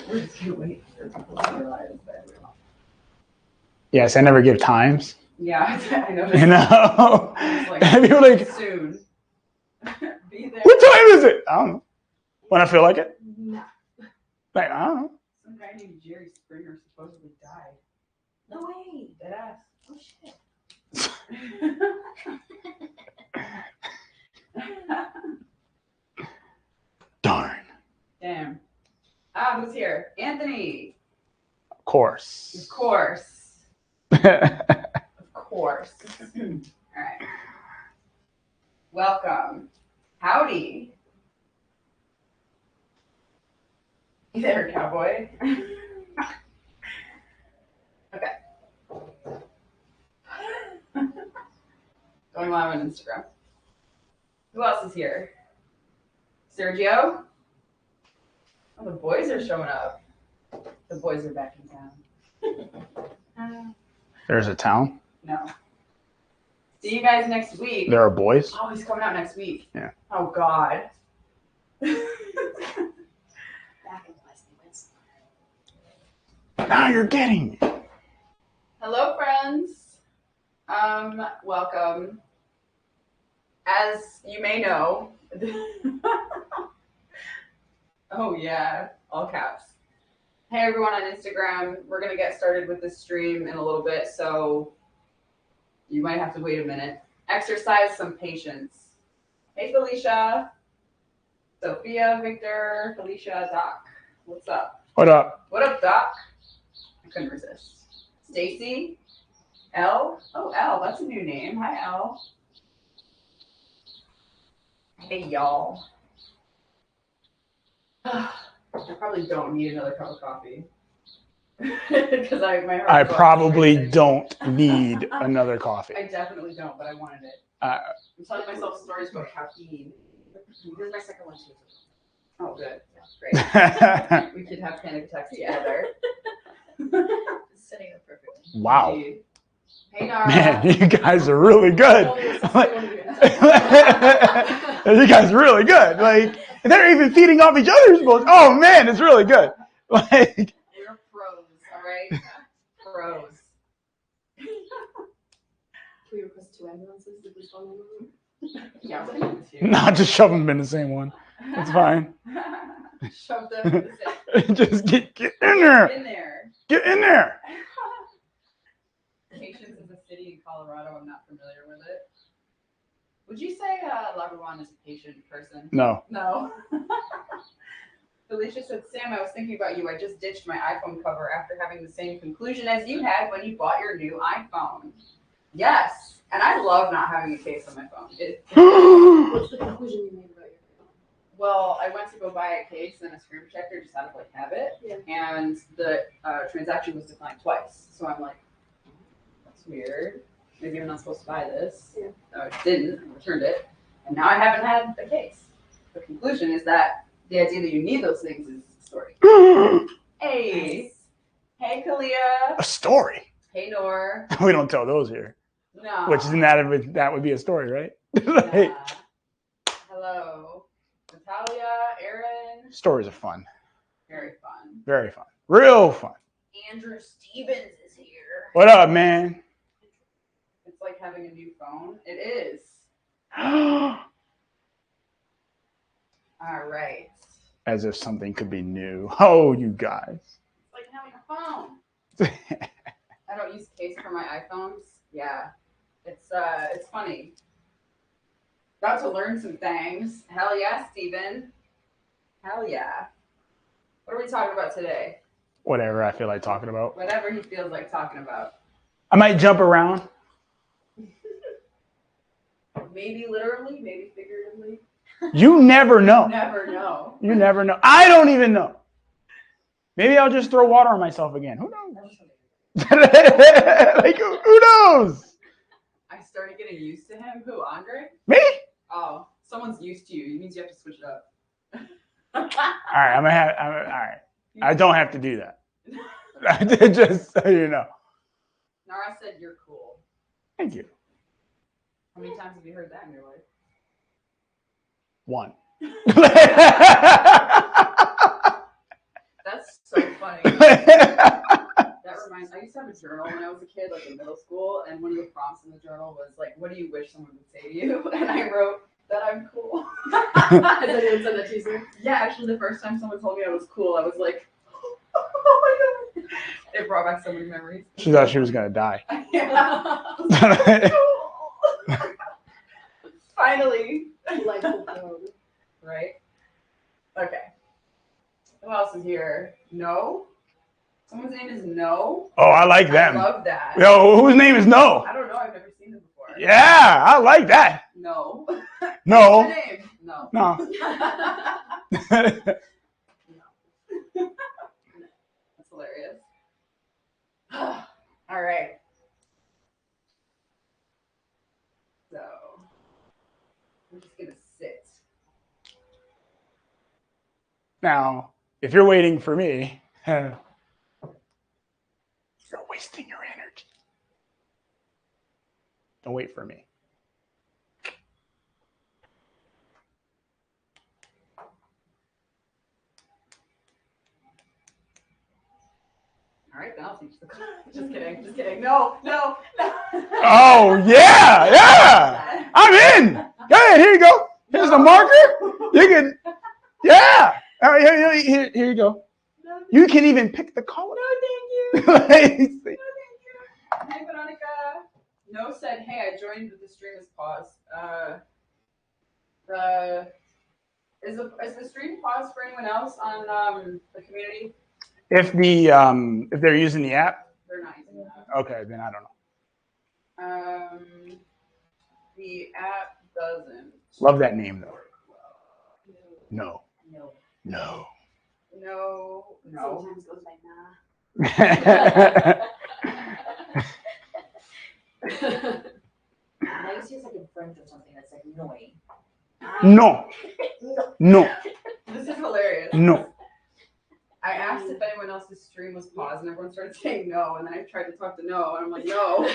We're just gonna wait for people to realize that we're not. Yes, I never give times. Yeah, I noticed. You know? Like, People like, soon. Be there. what time is it? I don't know. When I feel like it. No. Like, I don't know. Some guy named Jerry Springer supposedly died. No way. Deadass. Oh shit. Darn. Damn. Who's here? Anthony. Of course. Of course. Of course. All right. Welcome. Howdy. You there, cowboy? Okay. Going live on Instagram. Who else is here? Sergio? Oh, the boys are showing up. The boys are back in town. There's a town. No. See you guys next week. There are boys. Oh, he's coming out next week. Yeah. Oh, God. Back in West. Now you're getting me. Hello, friends. Welcome. As you may know, oh yeah, all caps. Hey everyone on Instagram, we're gonna get started with this stream in a little bit, so you might have to wait a minute. Exercise some patience. Hey Felicia, Sophia, Victor, Felicia, Doc. What's up? What up? What up, Doc? I couldn't resist. Stacy, L. Oh, L. That's a new name. Hi, L. Hey, y'all. I probably don't need another cup of coffee because I probably don't need another coffee. I definitely don't, but I wanted it. Uh, I'm telling myself stories about caffeine. Here's my second one too. Oh, good. Great. We could have panic attacks together. It's setting up perfectly. Wow. Hey, Nara. Man, you guys are really good. You guys are really good. Like, they're even feeding off each other's bowls. Oh, man, it's really good. Like, We're pros, all right? Pros. Can we request 2 ambulances to respond in the room? Yeah, we're gonna do. not just shove them in the same one. It's fine. Shove them in the same. Just get in there. In there. Get in there. Patience is a city in Colorado. I'm not familiar with it. Would you say Lagruan is a patient person? No. No. Felicia said, Sam, I was thinking about you. I just ditched my iPhone cover after having the same conclusion as you had when you bought your new iPhone. Yes. And I love not having a case on my phone. What's the conclusion you made about your phone? Well, I went to go buy a case and a screen protector just out of habit. Yeah. And the transaction was declined twice. So I'm like, that's weird. Maybe I'm not supposed to buy this. Yeah. No, I didn't. I returned it. And now I haven't had a case. The conclusion is that the idea that you need those things is a story. Hey. Hey, Kalia. A story. Hey, Nor. We don't tell those here. No. Which isn't that would be a story, right? Nah. Hello. Natalia, Aaron. Stories are fun. Very fun. Very fun. Real fun. Andrew Stevens is here. What up, man? It's like having a new phone. It is. All right. As if something could be new. Oh, you guys. It's like having a phone. I don't use case for my iPhones. Yeah. It's funny. Got to learn some things. Hell yeah, Steven. Hell yeah. What are we talking about today? Whatever I feel like talking about. Whatever he feels like talking about. I might jump around. Maybe literally, maybe figuratively. You never know. Never know. You never know. I don't even know. Maybe I'll just throw water on myself again. Who knows? Like, who knows? I started getting used to him. Who, Andre? Me? Oh, someone's used to you. It means you have to switch it up. All right, all right. I don't have to do that. Just so you know. Nara said you're cool. Thank you. How many times have you heard that in your life? One. That's That's so funny. That reminds. I used to have a journal when I was a kid, like in middle school, and one of the prompts in the journal was like, "What do you wish someone would say to you?" And I wrote that I'm cool. Has anyone said that to you, sir? Yeah, actually, the first time someone told me I was cool, I was like, "Oh my god!" It brought back so many memories. She thought she was gonna die. Yeah. Finally. Life will go. Right? Okay. Who else is here? No? Someone's name is No? Oh, I like I them. love that. Yo, whose name is No? I don't know. I've never seen them before. Yeah, I like that. No. What's No. your name? No. No. That's hilarious. All right. So, I'm just going to sit. Now, if you're waiting for me, you're wasting your energy. Don't wait for me. All right, then I'll teach the class. Just kidding. Just kidding. No, no, no. Oh, yeah, yeah. I'm in. Go ahead, here you go. Here's the marker. You can, yeah. All right, here you go. No, You can even pick the color. thank you. Like, Hey, Veronica. No said, hey, I joined, but the stream is paused. Is the stream paused for anyone else on the community? if they're using the app, They're not using that. okay, then I don't know. The app doesn't. Love that name though. No, No. no. No. No. Sometimes goes by nah. Now you see it's like in French or something that's like annoying. No, no, This is hilarious. no. I asked if anyone else's stream was paused, and everyone started saying no. And then I tried to talk to No, and I'm like, no.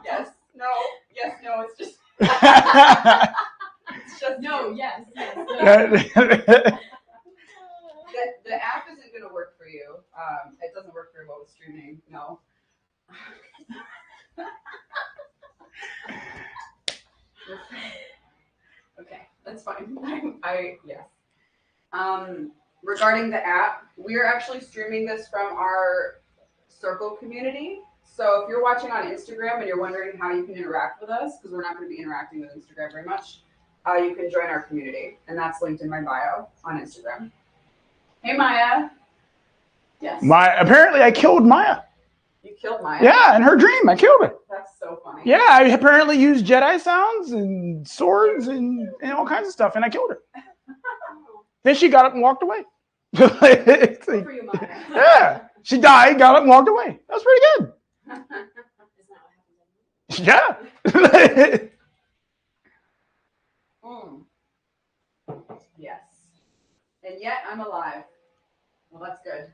Yes. No. Yes. No. It's just. It's just No, you. yes, yes. The app isn't going to work for you. It doesn't work very well with streaming. No. Okay, that's fine. Yes. Regarding the app, we're actually streaming this from our Circle community. So if you're watching on Instagram and you're wondering how you can interact with us, because we're not going to be interacting with Instagram very much, you can join our community, and that's linked in my bio on Instagram. Hey, Maya. Yes. Apparently I killed Maya. You killed Maya? Yeah, in her dream, I killed her. That's so funny. Yeah, I apparently used Jedi sounds and swords and all kinds of stuff, and I killed her. Then she got up and walked away. It's Good like, for you, Maya. yeah, she died, got up and walked away. That was pretty good. Isn't that what happens? Yeah. Yes. And yet I'm alive. Well, that's good.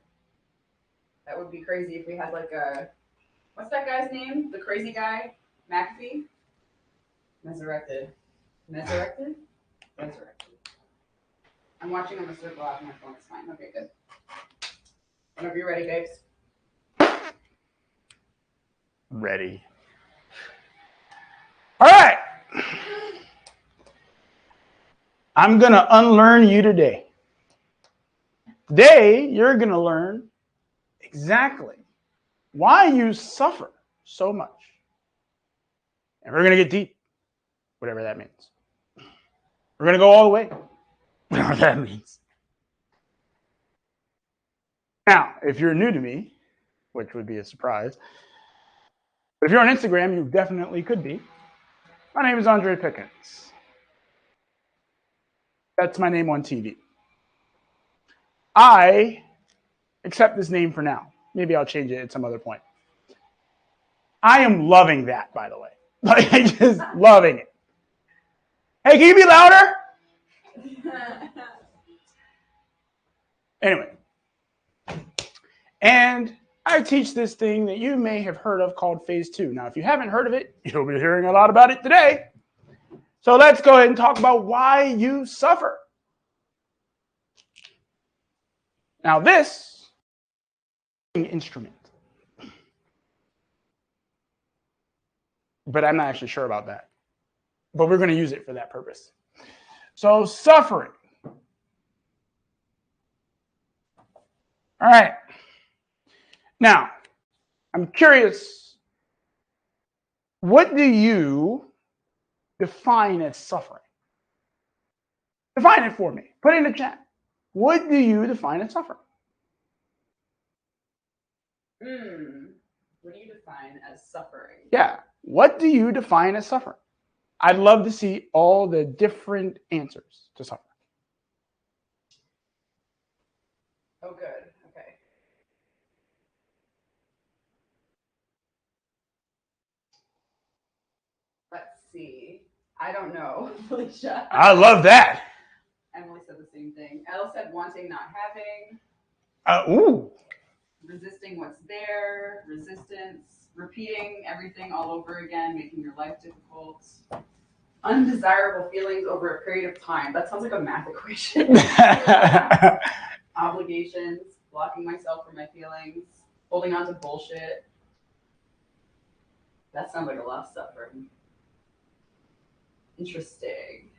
That would be crazy if we had like what's that guy's name? The crazy guy? McAfee? Resurrected. Resurrected? Resurrected. I'm watching on the Circle app on my phone. It's fine. Okay, good. Whenever you're ready, babes. Ready. All right. I'm going to unlearn you today. Today, you're going to learn exactly why you suffer so much. And we're going to get deep, whatever that means. We're going to go all the way, whatever that means. Now, if you're new to me, which would be a surprise, but if you're on Instagram, you definitely could be. My name is Andre Pickens. That's my name on TV. I accept this name for now. Maybe I'll change it at some other point. I am loving that, by the way. Like, just loving it. Hey, can you be louder? Anyway. And I teach this thing that you may have heard of called Phase 2. Now, if you haven't heard of it, you'll be hearing a lot about it today. So let's go ahead and talk about why you suffer. Now this instrument, but I'm not actually sure about that. But we're going to use it for that purpose. So suffering. All right. Now, I'm curious, what do you define as suffering? Define it for me. Put it in the chat. What do you define as suffering? What do you define as suffering? Yeah. What do you define as suffering? I'd love to see all the different answers to suffering. Oh, good. Okay. Let's see. I don't know, Felicia. I love that. Emily said the same thing. Elle said wanting, not having. Ooh. Resisting what's there. Resistance. Repeating everything all over again, making your life difficult. Undesirable feelings over a period of time. That sounds like a math equation. Obligations. Blocking myself from my feelings. Holding on to bullshit. That sounds like a lot of suffering. Interesting.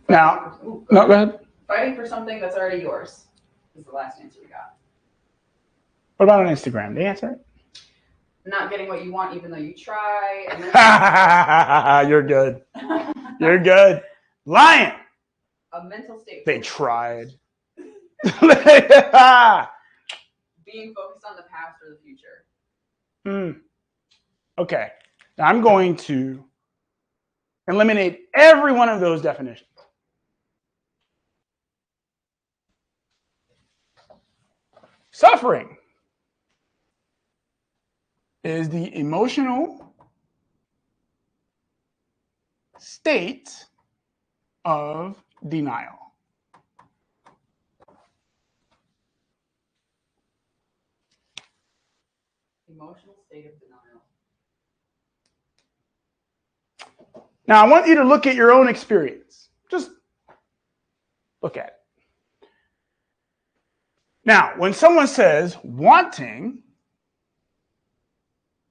Now, no, go ahead. Fighting for something that's already yours is the last answer we got. What about on Instagram? Did they answer it? Not getting what you want even though you try. And then You're good. You're good. Lying. a mental state. They tried. Being focused on the past or the future. Okay. Now I'm going to eliminate every one of those definitions. Suffering is the emotional state of denial. Emotional state of denial. Now, I want you to look at your own experience. Just look at it. Now, when someone says wanting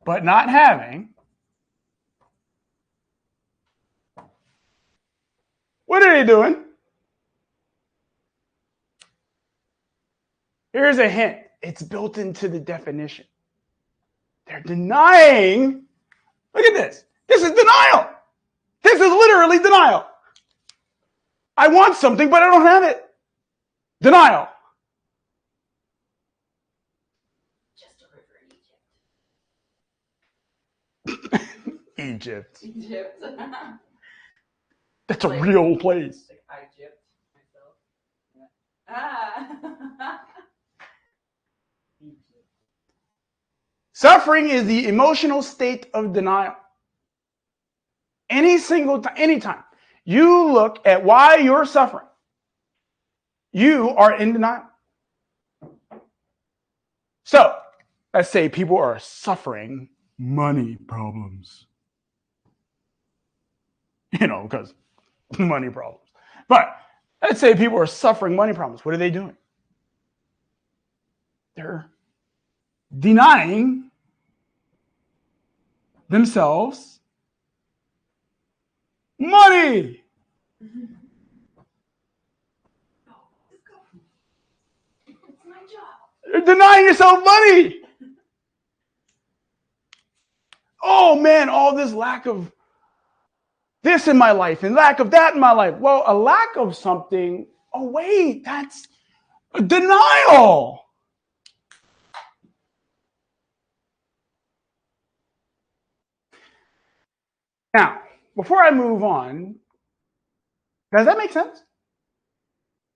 but not having, what are they doing? Here's a hint. It's built into the definition. They're denying. Look at this. This is denial. This is literally denial. I want something, but I don't have it. Denial. Just a river in Egypt. Egypt. Egypt. That's a real place. Like I gypped myself. Yeah. Suffering is the emotional state of denial. Anytime you look at why you're suffering, you are in denial. So, let's say people are suffering money problems. Because money problems. But let's say people are suffering money problems. What are they doing? They're denying themselves money. It's my job. You're denying yourself money. Oh man, all this lack of this in my life and lack of that in my life. Well, a lack of something, oh wait, that's denial. Now, before I move on, does that make sense?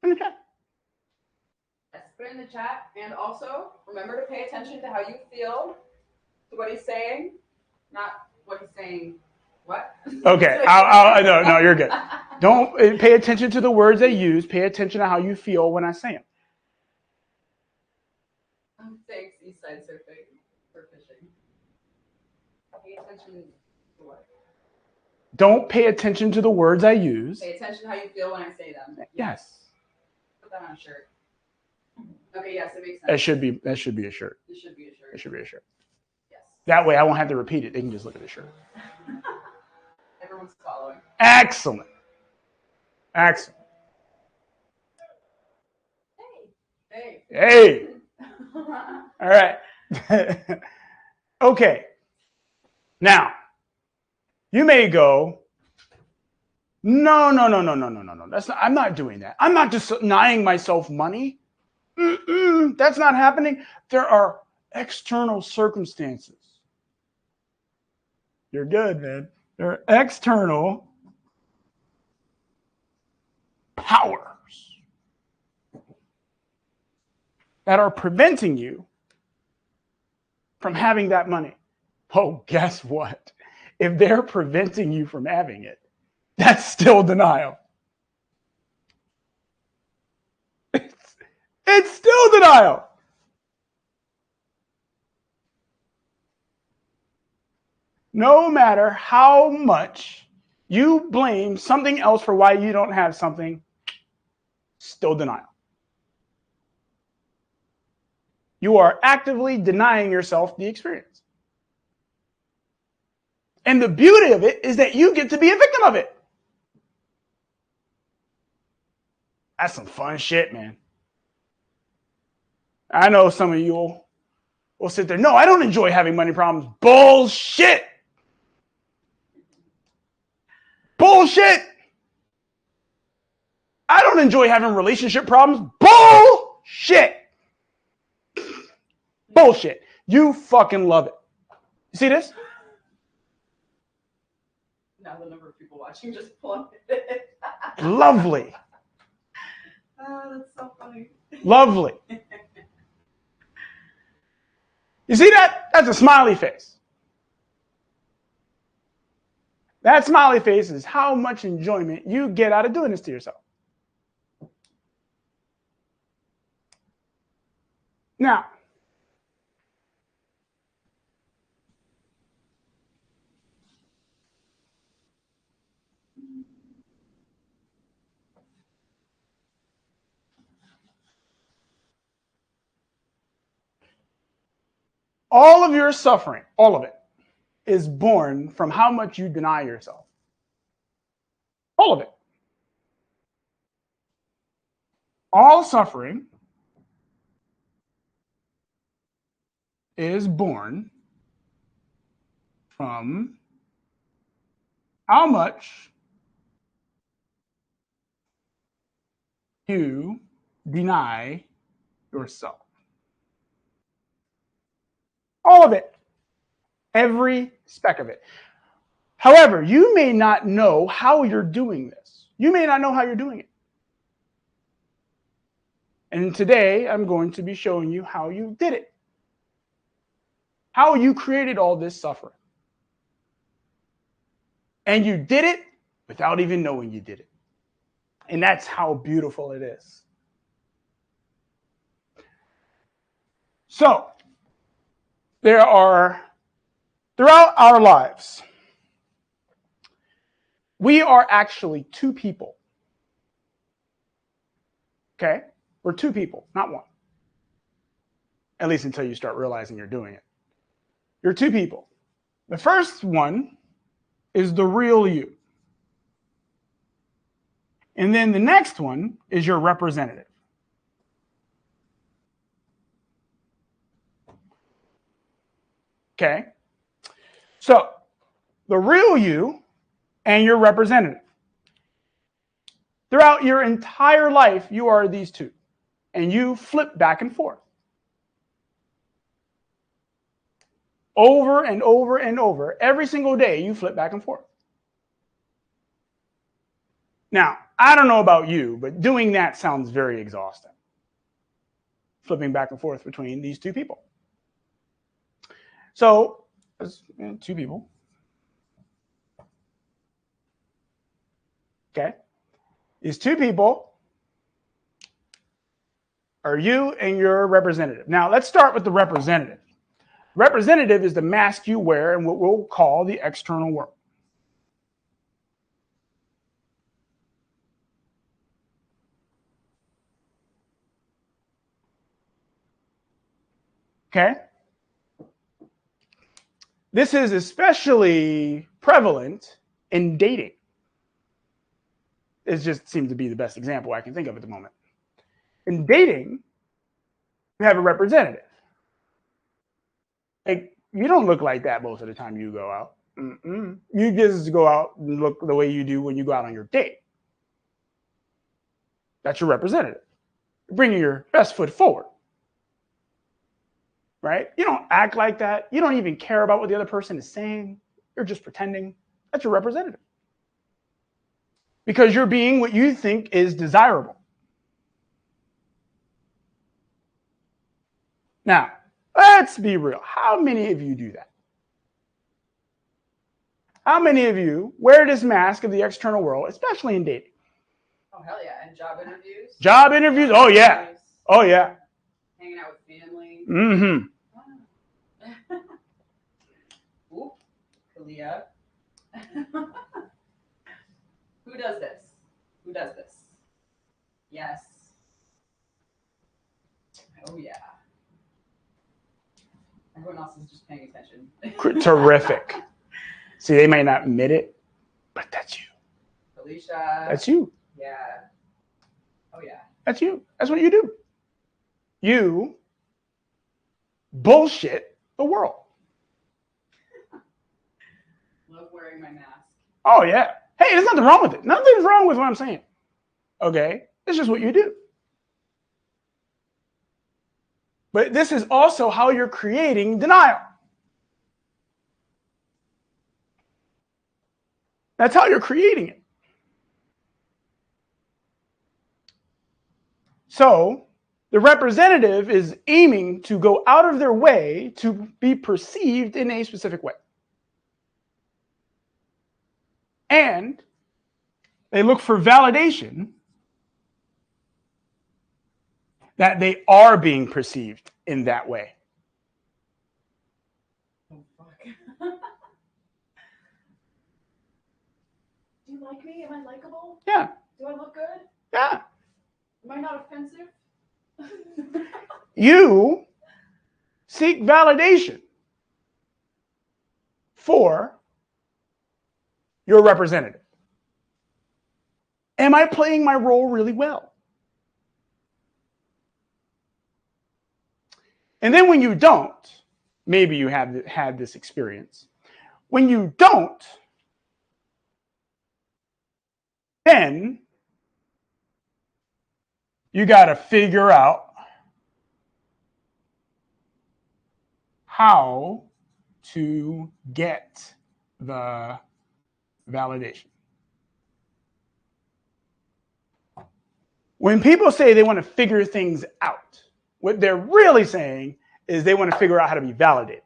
In the chat. Yes, put it in the chat. And also, remember to pay attention to how you feel to what he's saying, not what he's saying. What? Okay, no, you're good. Don't pay attention to the words they use. Pay attention to how you feel when I say them. Thanks, Eastside Surfing, for fishing. Pay attention to what? Don't pay attention to the words I use. Pay attention to how you feel when I say them. Yes. Put that on a shirt. Okay, yes, it makes sense. That should be a shirt. It should be a shirt. It should be a shirt. Yes. That way I won't have to repeat it. They can just look at the shirt. Everyone's following. Excellent. Excellent. Hey. Hey. All right. Okay. Now, you may go, no. I'm not doing that. I'm not just denying myself money. That's not happening. There are external circumstances. You're good, man. There are external powers that are preventing you from having that money. Oh, guess what? If they're preventing you from having it, that's still denial. It's still denial. No matter how much you blame something else for why you don't have something, still denial. You are actively denying yourself the experience. And the beauty of it is that you get to be a victim of it. That's some fun shit, man. I know some of you will sit there. No, I don't enjoy having money problems. Bullshit. Bullshit. I don't enjoy having relationship problems. Bullshit. Bullshit. You fucking love it. You see this? Now the number of people watching just plummeted. Lovely. Oh, that's so funny. Lovely. You see that? That's a smiley face. That smiley face is how much enjoyment you get out of doing this to yourself. Now, all of your suffering, all of it, is born from how much you deny yourself. All of it. All suffering is born from how much you deny yourself. All of it. Every speck of it. However, you may not know how you're doing this. You may not know how you're doing it. And today, I'm going to be showing you how you did it. How you created all this suffering. And you did it without even knowing you did it. And that's how beautiful it is. So, there are, throughout our lives, we are actually two people. Okay? We're two people, not one. At least until you start realizing you're doing it. You're two people. The first one is the real you. And then the next one is your representative. Okay? So, the real you and your representative. Throughout your entire life, you are these two. And you flip back and forth. Over and over and over. Every single day, you flip back and forth. Now, I don't know about you, but doing that sounds very exhausting. Flipping back and forth between these two people. So, two people. Okay. These two people are you and your representative. Now, let's start with the representative. Representative is the mask you wear in what we'll call the external world. Okay? This is especially prevalent in dating. It just seems to be the best example I can think of at the moment. In dating, you have a representative. Like, you don't look like that most of the time you go out. You just go out and look the way you do when you go out on your date. That's your representative. You're bringing your best foot forward. Right? You don't act like that. You don't even care about what the other person is saying. You're just pretending. That's your representative. Because you're being what you think is desirable. Now, let's be real. How many of you do that? How many of you wear this mask of the external world, especially in dating? Oh, hell yeah. And job interviews? Job interviews? Oh, yeah. Oh, yeah. Hanging out with family? Mm-hmm. Ooh, Kalia. Who does this? Who does this? Yes. Oh, yeah. Everyone else is just paying attention. Terrific. See, they might not admit it, but that's you. Alicia. That's you. Yeah. Oh, yeah. That's you. That's what you do. You bullshit the world. Love wearing my mask. Oh, yeah. Hey, there's nothing wrong with it. Nothing's wrong with what I'm saying. Okay? It's just what you do. But this is also how you're creating denial. That's how you're creating it. So, the representative is aiming to go out of their way to be perceived in a specific way. And they look for validation that they are being perceived in that way. Oh, fuck. Do you like me? Am I likable? Yeah. Do I look good? Yeah. Am I not offensive? You seek validation for your representative. Am I playing my role really well? And then when you don't, maybe you have had this experience. When you don't, then you got to figure out how to get the validation. When people say they want to figure things out, what they're really saying is they want to figure out how to be validated.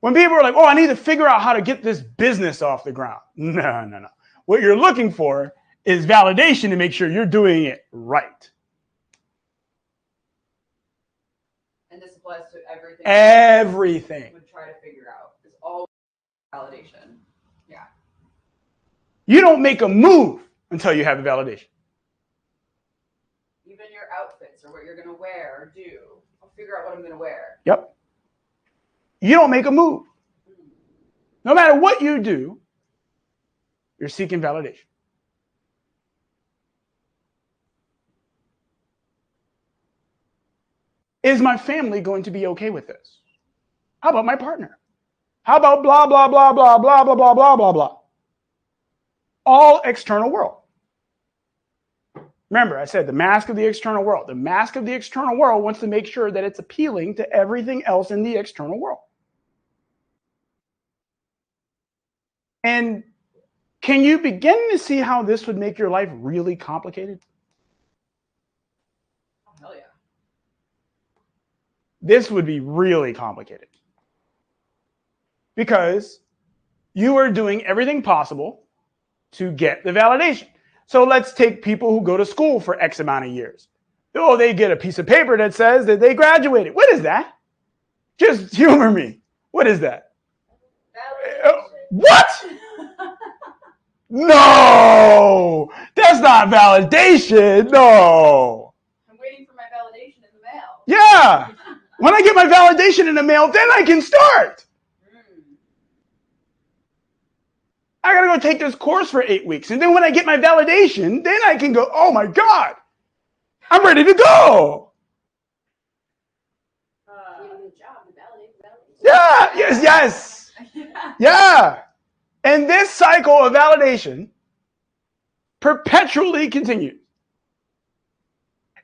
When people are like, oh, I need to figure out how to get this business off the ground. No. What you're looking for is validation to make sure you're doing it right. And this applies to everything. Everything. Would try to figure out is all validation. Yeah. You don't make a move until you have the validation. Even your outfits or what you're gonna wear or do. I'll figure out what I'm gonna wear. Yep. You don't make a move. No matter what you do, you're seeking validation. Is my family going to be okay with this? How about my partner? How about blah, blah, blah, blah, blah, blah, blah, blah, blah, blah. All external world. Remember, I said the mask of the external world. The mask of the external world wants to make sure that it's appealing to everything else in the external world. And can you begin to see how this would make your life really complicated? Oh, hell yeah. This would be really complicated. Because you are doing everything possible to get the validation. So let's take people who go to school for X amount of years. Oh, they get a piece of paper that says that they graduated. What is that? Just humor me. What is that? What? No, that's not validation. No. I'm waiting Yeah. When I get my validation in the mail, then I can start. I got to go take this course for 8 weeks. And then when I get my validation, then I can go, oh my God, I'm ready to go. Yeah, yes. Yeah. And this cycle of validation perpetually continues.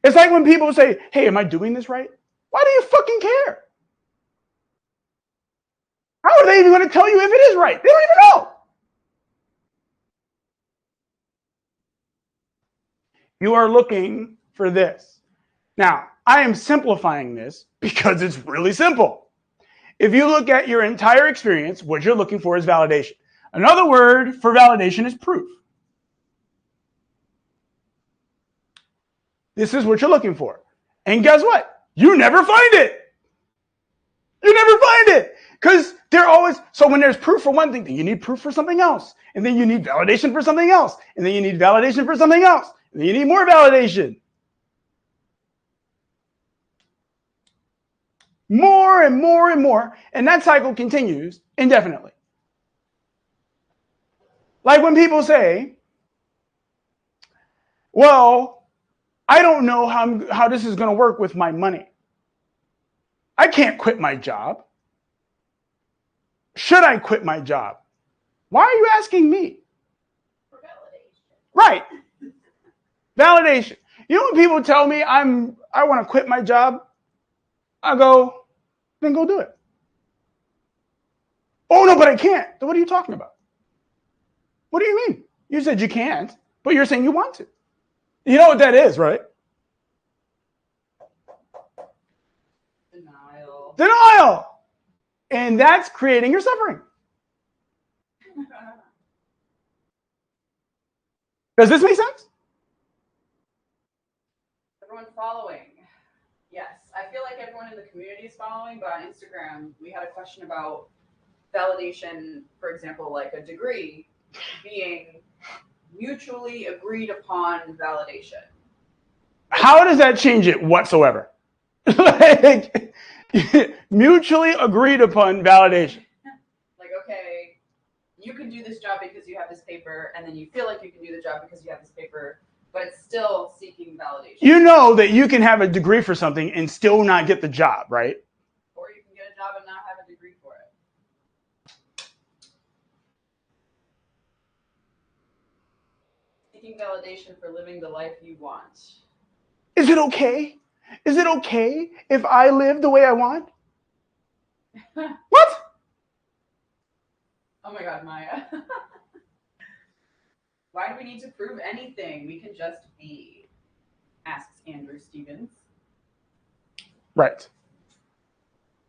It's like when people say, hey, am I doing this right? Why do you fucking care? How are they even going to tell you if it is right? They don't even know. You are looking for this. Now, I am simplifying this because it's really simple. If you look at your entire experience, what you're looking for is validation. Another word for validation is proof. This is what you're looking for. And guess what? You never find it. You never find it. Because they're always, so when there's proof for one thing, then you need proof for something else. And then you need validation for something else. And then you need validation for something else. And then you need more validation. More and more and more. And that cycle continues indefinitely. Like when people say, well, I don't know how this is going to work with my money. I can't quit my job. Should I quit my job? Why are you asking me? For validation. Right. Validation. You know when people tell me I want to quit my job? I go, then go do it. Oh, no, but I can't. So what are you talking about? What do you mean? You said you can't, but you're saying you want to. You know what that is, right? Denial. Denial. And that's creating your suffering. Does this make sense? Everyone following? Yes. I feel like everyone in the community is following, but on Instagram, we had a question about validation, for example, like a degree being mutually agreed upon validation. How does that change it whatsoever? Like, mutually agreed upon validation. Like, okay, you can do this job because you have this paper, and then you feel like you can do the job because you have this paper, but it's still seeking validation. You know that you can have a degree for something and still not get the job, right? Or you can get a job and not have a degree for it. Seeking validation for living the life you want. Is it okay? Is it okay if I live the way I want? What? Oh my God, Maya. Why do we need to prove anything? We can just be, asks Andrew Stevens. Right.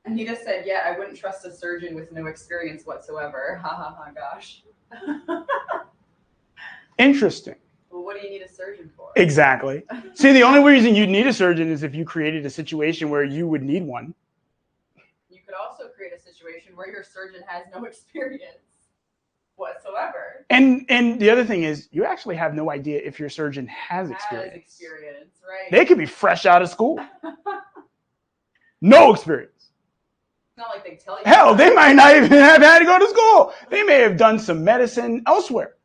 And he just said, yeah, I wouldn't trust a surgeon with no experience whatsoever. Ha ha ha, gosh. Interesting. Well, what do you need a surgeon for? Exactly. See, the only reason you'd need a surgeon is if you created a situation where you would need one. You could also create a situation where your surgeon has no experience whatsoever. And the other thing is, you actually have no idea if your surgeon has experience. Right? They could be fresh out of school. No experience. It's not like they tell you. Hell, they might not even have had to go to school. They may have done some medicine elsewhere.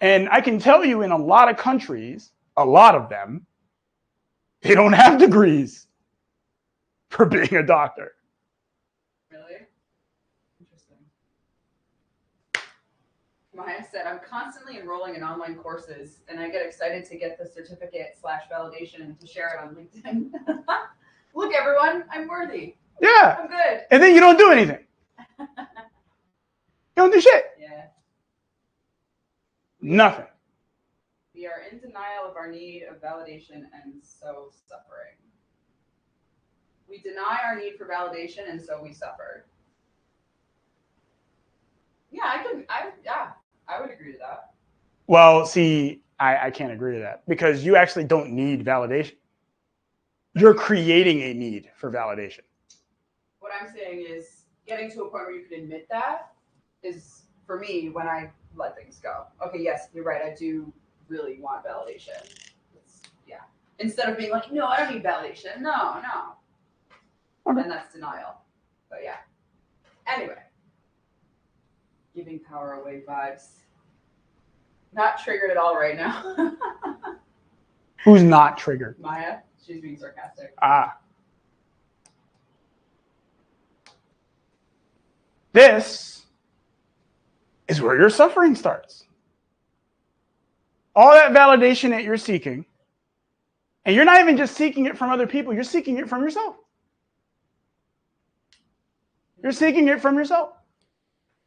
And I can tell you in a lot of countries, a lot of them, they don't have degrees for being a doctor. Really? Interesting. Maya said, I'm constantly enrolling in online courses, and I get excited to get the certificate/validation to share it on LinkedIn. Look, everyone, I'm worthy. Yeah. I'm good. And then you don't do anything. You don't do shit. Yeah. Nothing. We are in denial of our need of validation and so suffering. We deny our need for validation and so we suffer. Yeah, I would agree to that. Well, see, I can't agree to that because you actually don't need validation. You're creating a need for validation. What I'm saying is getting to a point where you can admit that is, for me, when I let things go. Okay, yes, you're right. I do really want validation. Yeah. Instead of being like, no, I don't need validation. No. Okay. And that's denial. But yeah. Anyway. Giving power away vibes. Not triggered at all right now. Who's not triggered? Maya, she's being sarcastic. This is where your suffering starts. All that validation that you're seeking, and you're not even just seeking it from other people, you're seeking it from yourself. You're seeking it from yourself.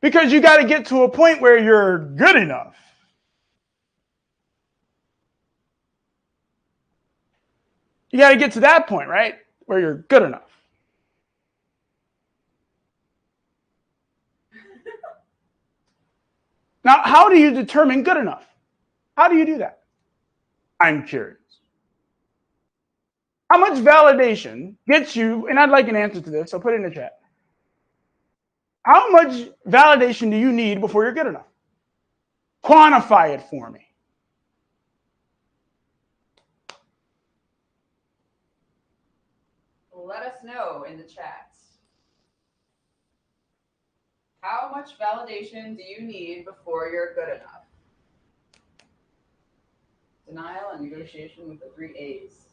Because you got to get to a point where you're good enough. You got to get to that point, right? Where you're good enough. Now, how do you determine good enough? How do you do that? I'm curious. How much validation gets you, and I'd like an answer to this, so put it in the chat. How much validation do you need before you're good enough? Quantify it for me. Let us know in the chat. How much validation do you need before you're good enough? Denial and negotiation with the 3 A's.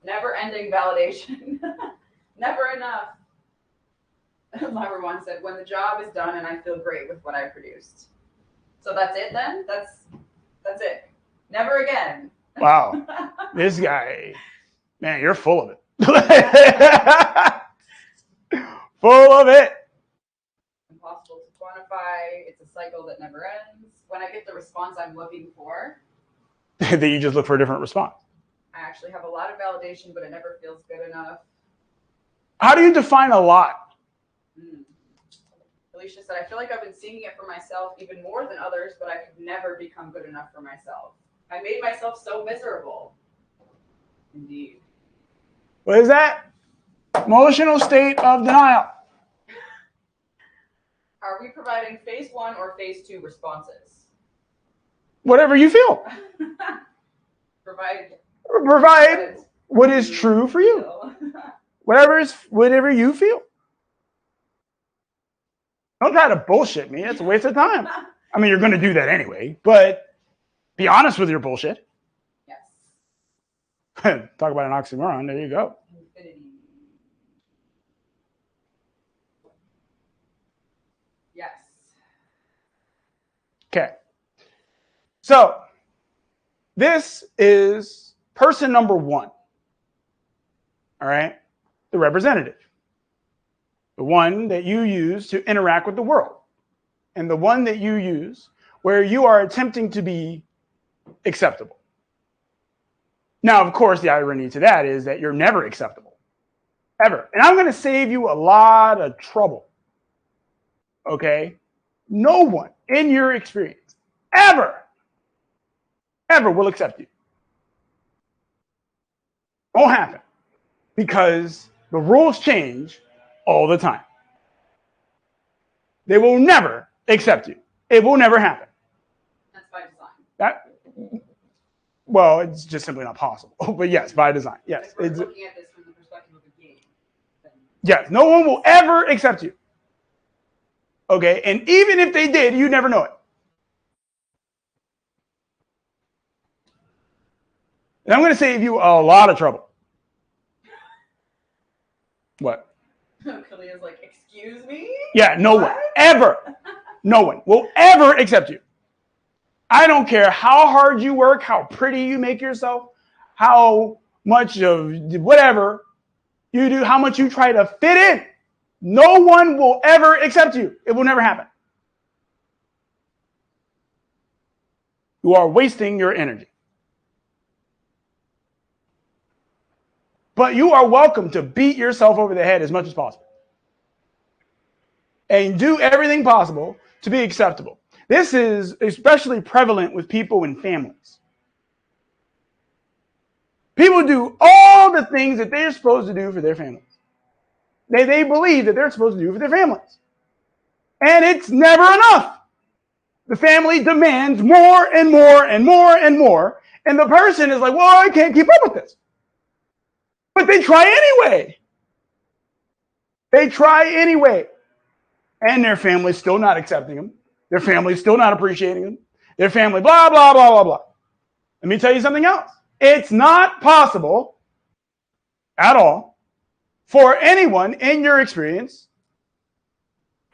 Never-ending validation. Never enough. Lyra once said, when the job is done and I feel great with what I produced. So that's it then? That's it. Never again. Wow. This guy, man, you're full of it. Full of it. Impossible to quantify. It's a cycle that never ends. When I get the response I'm looking for, That you just look for a different response. I actually have a lot of validation, but it never feels good enough. How do you define a lot? Alicia said, I feel like I've been seeking it for myself even more than others, but I could never become good enough for myself. I made myself so miserable. Indeed. What is that? Emotional state of denial. Are we providing phase 1 or phase 2 responses? Whatever you feel. Provide what is true for you. Whatever you feel. Don't try to bullshit me. It's a waste of time. I mean, you're going to do that anyway, but be honest with your bullshit. Yes. Talk about an oxymoron. There you go. Infinity. Yes. Okay. So this is person number 1. All right. The representative. The one that you use to interact with the world. And the one that you use where you are attempting to be acceptable. Now, of course, the irony to that is that you're never acceptable. Ever. And I'm going to save you a lot of trouble. Okay? No one in your experience ever will accept you. Won't happen. Because the rules change all the time. They will never accept you. It will never happen. That's by design. Well, it's just simply not possible. But yes, by design. Yes. If we're looking at this from the perspective of a game. Yes, no one will ever accept you. Okay, and even if they did, you never know it. And I'm going to save you a lot of trouble. What? Kalia's like, excuse me? Yeah, no one, ever, no one will ever accept you. I don't care how hard you work, how pretty you make yourself, how much of whatever you do, how much you try to fit in. No one will ever accept you. It will never happen. You are wasting your energy. But you are welcome to beat yourself over the head as much as possible. And do everything possible to be acceptable. This is especially prevalent with people in families. People do all the things that they're supposed to do for their families. They believe that they're supposed to do for their families. And it's never enough. The family demands more and more and more and more. And the person is like, well, I can't keep up with this. But they try anyway. They try anyway. And their family's still not accepting them. Their family's still not appreciating them. Their family, blah, blah, blah, blah, blah. Let me tell you something else. It's not possible at all for anyone in your experience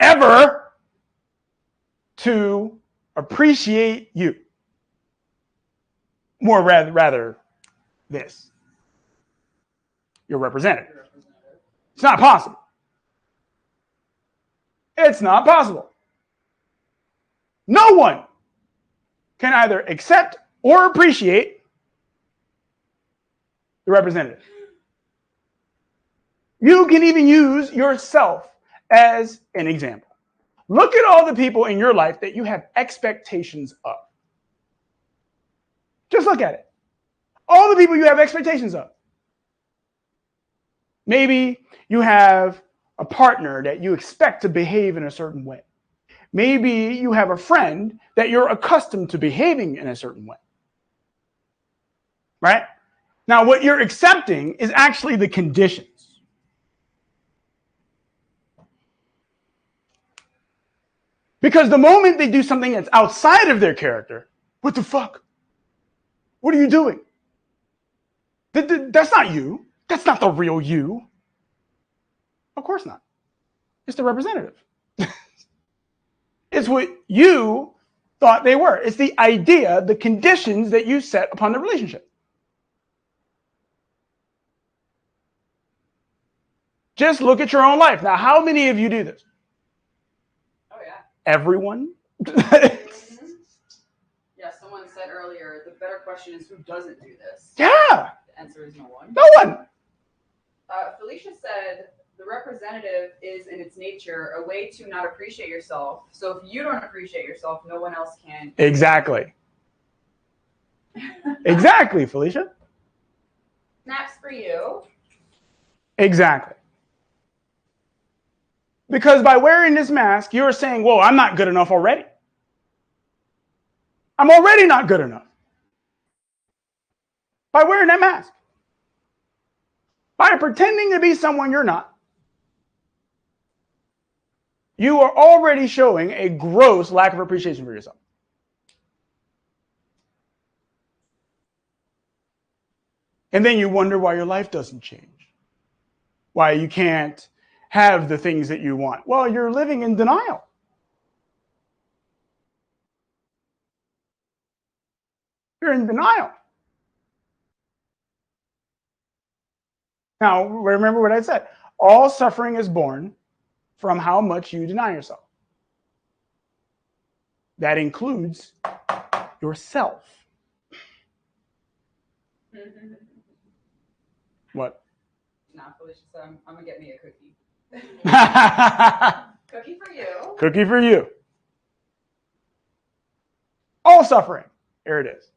ever to appreciate you. More rather this. Your representative. It's not possible. It's not possible. No one can either accept or appreciate the representative. You can even use yourself as an example. Look at all the people in your life that you have expectations of. Just look at it. All the people you have expectations of. Maybe you have a partner that you expect to behave in a certain way. Maybe you have a friend that you're accustomed to behaving in a certain way. Right? Now, what you're accepting is actually the conditions. Because the moment they do something that's outside of their character, what the fuck? What are you doing? That's not you. That's not the real you. Of course not. It's the representative. It's what you thought they were. It's the idea, the conditions that you set upon the relationship. Just look at your own life. Now, how many of you do this? Oh, yeah. Everyone? Yeah, someone said earlier, the better question is who doesn't do this? Yeah. The answer is no one. No one. Felicia said, the representative is in its nature a way to not appreciate yourself. So if you don't appreciate yourself, no one else can. Exactly. Exactly, Felicia. Snaps for you. Exactly. Because by wearing this mask, you're saying, whoa, I'm not good enough already. I'm already not good enough. By wearing that mask. By pretending to be someone you're not. You are already showing a gross lack of appreciation for yourself. And then you wonder why your life doesn't change. Why you can't have the things that you want. Well, you're living in denial. You're in denial. Now, remember what I said. All suffering is born from how much you deny yourself. That includes yourself. What? Nah, Felicia said, I'm going to get me a cookie. Cookie for you. Cookie for you. All suffering. Here it is.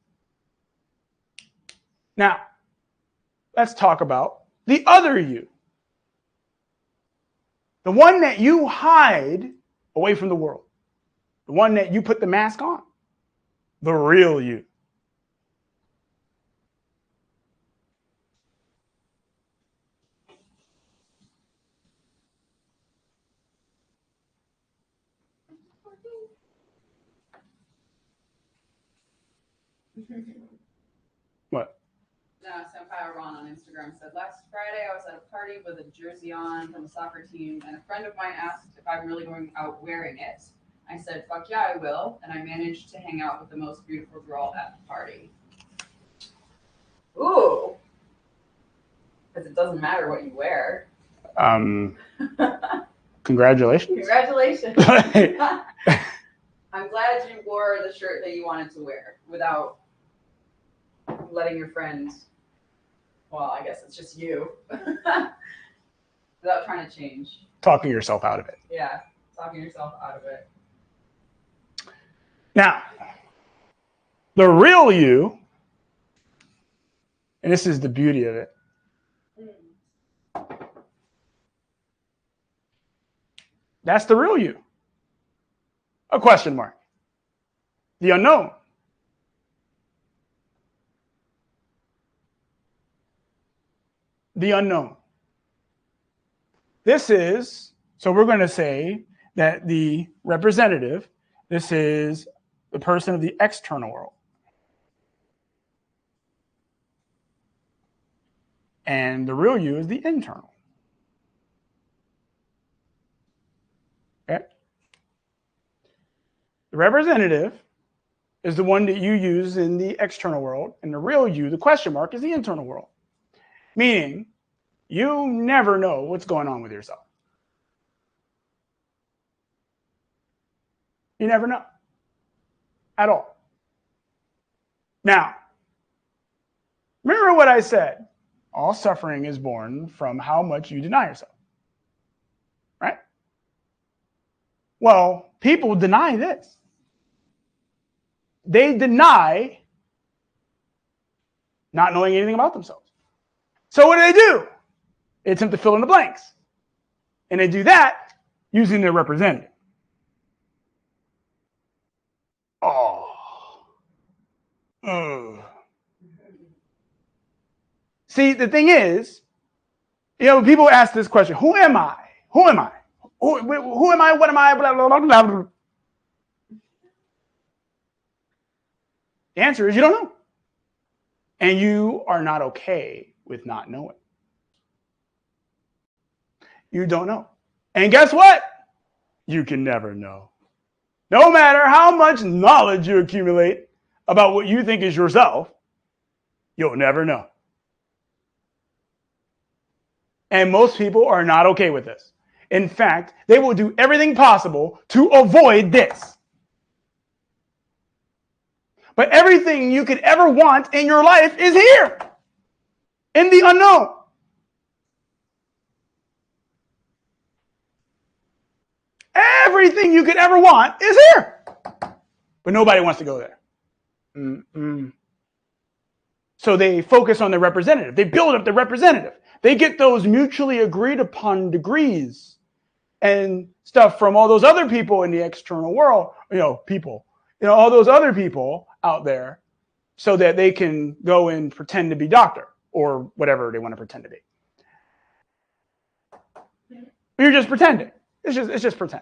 Now, let's talk about the other you. The one that you hide away from the world. The one that you put the mask on. The real you. What? Senpai Ron on Instagram said, last Friday I was at a party with a jersey on from a soccer team, and a friend of mine asked if I'm really going out wearing it. I said, fuck yeah, I will, and I managed to hang out with the most beautiful girl at the party. Ooh. Because it doesn't matter what you wear. Congratulations. Congratulations. I'm glad you wore the shirt that you wanted to wear without letting your friends, well, I guess it's just you, without trying to change. Talking yourself out of it. Yeah, talking yourself out of it. Now, the real you, and this is the beauty of it, that's the real you. A question mark. The unknown. the unknown. This is, so we're going to say that the representative, this is the person of the external world. And the real you is the internal. Okay? The representative is the one that you use in the external world, and the real you, the question mark, is the internal world. Meaning, you never know what's going on with yourself. You never know. At all. Now, remember what I said. All suffering is born from how much you deny yourself. Right? Well, people deny this. They deny not knowing anything about themselves. So what do? They attempt to fill in the blanks. And they do that using their representative. See, the thing is, people ask this question, who am I? Who am I? Who am I? What am I? Blah, blah, blah, blah, blah. The answer is you don't know. And you are not okay with not knowing. You don't know. And guess what? You can never know. No matter how much knowledge you accumulate about what you think is yourself, you'll never know. And most people are not okay with this. In fact, they will do everything possible to avoid this. But everything you could ever want in your life is here, in the unknown. Everything you could ever want is here. But nobody wants to go there. So they focus on the representative. They build up the representative. They get those mutually agreed upon degrees and stuff from all those other people in the external world, all those other people out there, so that they can go and pretend to be doctor or whatever they want to pretend to be. You're just pretending. It's just pretend.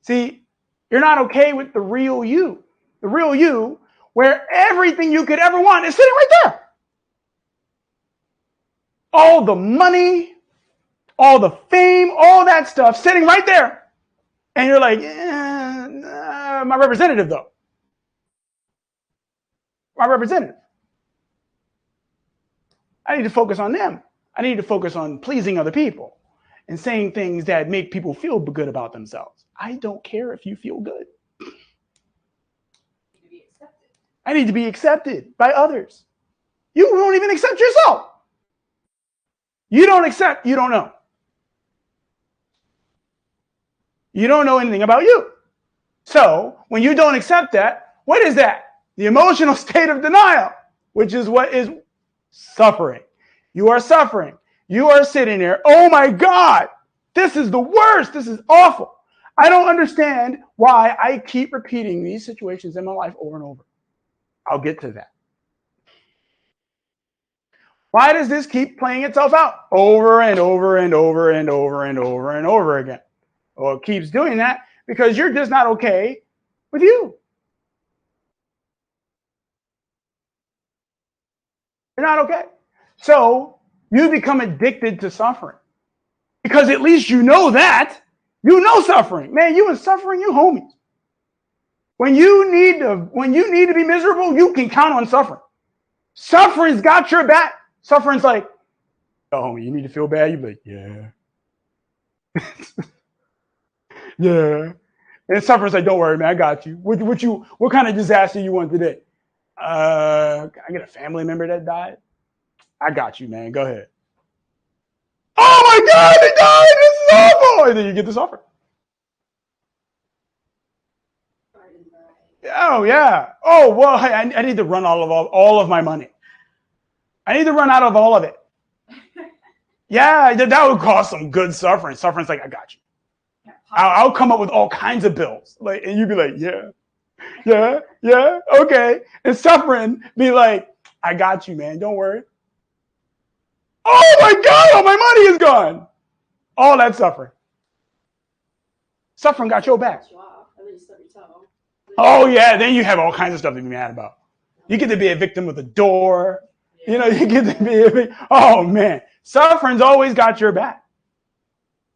See, you're not okay with the real you. The real you, where everything you could ever want is sitting right there. All the money, all the fame, all that stuff sitting right there. And you're like, my representative though. My representative. I need to focus on them. I need to focus on pleasing other people and saying things that make people feel good about themselves. I don't care if you feel good. I need to be accepted by others. You won't even accept yourself. You don't accept, you don't know. You don't know anything about you. So when you don't accept that, what is that? The emotional state of denial, which is what is suffering. You are suffering. You are sitting there. Oh my God, this is the worst. This is awful. I don't understand why I keep repeating these situations in my life over and over. I'll get to that. Why does this keep playing itself out over and over and over and over and over and over again? Well, it keeps doing that because you're just not okay with you. You're not okay. So you become addicted to suffering because at least you know that. You know suffering. Man, you and suffering, you homies. When you need to be miserable, you can count on suffering. Suffering's got your back. Suffering's like, oh, you need to feel bad? You be like, yeah. Yeah. And suffering's like, don't worry, man, I got you. What kind of disaster you want today? I get a family member that died. I got you, man. Go ahead. Oh my God, they died. This is awful. And then you get the suffering. Oh yeah. Oh well, I need to run all of my money. I need to run out of all of it. Yeah, that would cause some good suffering. Suffering's like, I got you. I'll come up with all kinds of bills. Like, and you'd be like, yeah, okay. And suffering be like, I got you, man. Don't worry. Oh my God, all my money is gone. All that suffering. Suffering got your back. You off, and then you stub your toe. Oh yeah, then you have all kinds of stuff to be mad about. You get to be a victim of the door. You know, you get to be a victim. Oh man, suffering's always got your back.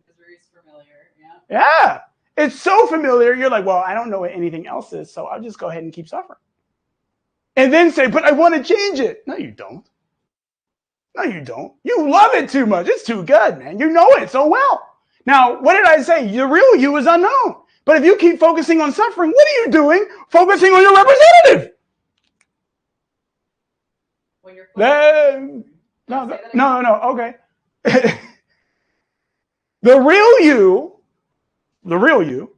It's very familiar, yeah. Yeah, it's so familiar. You're like, well, I don't know what anything else is, so I'll just go ahead and keep suffering. And then say, but I want to change it. No, you don't. No, you don't. You love it too much. It's too good, man. You know it so well. Now, what did I say? The real you is unknown. But if you keep focusing on suffering, what are you doing? Focusing on your representative. When you're No, okay. The real you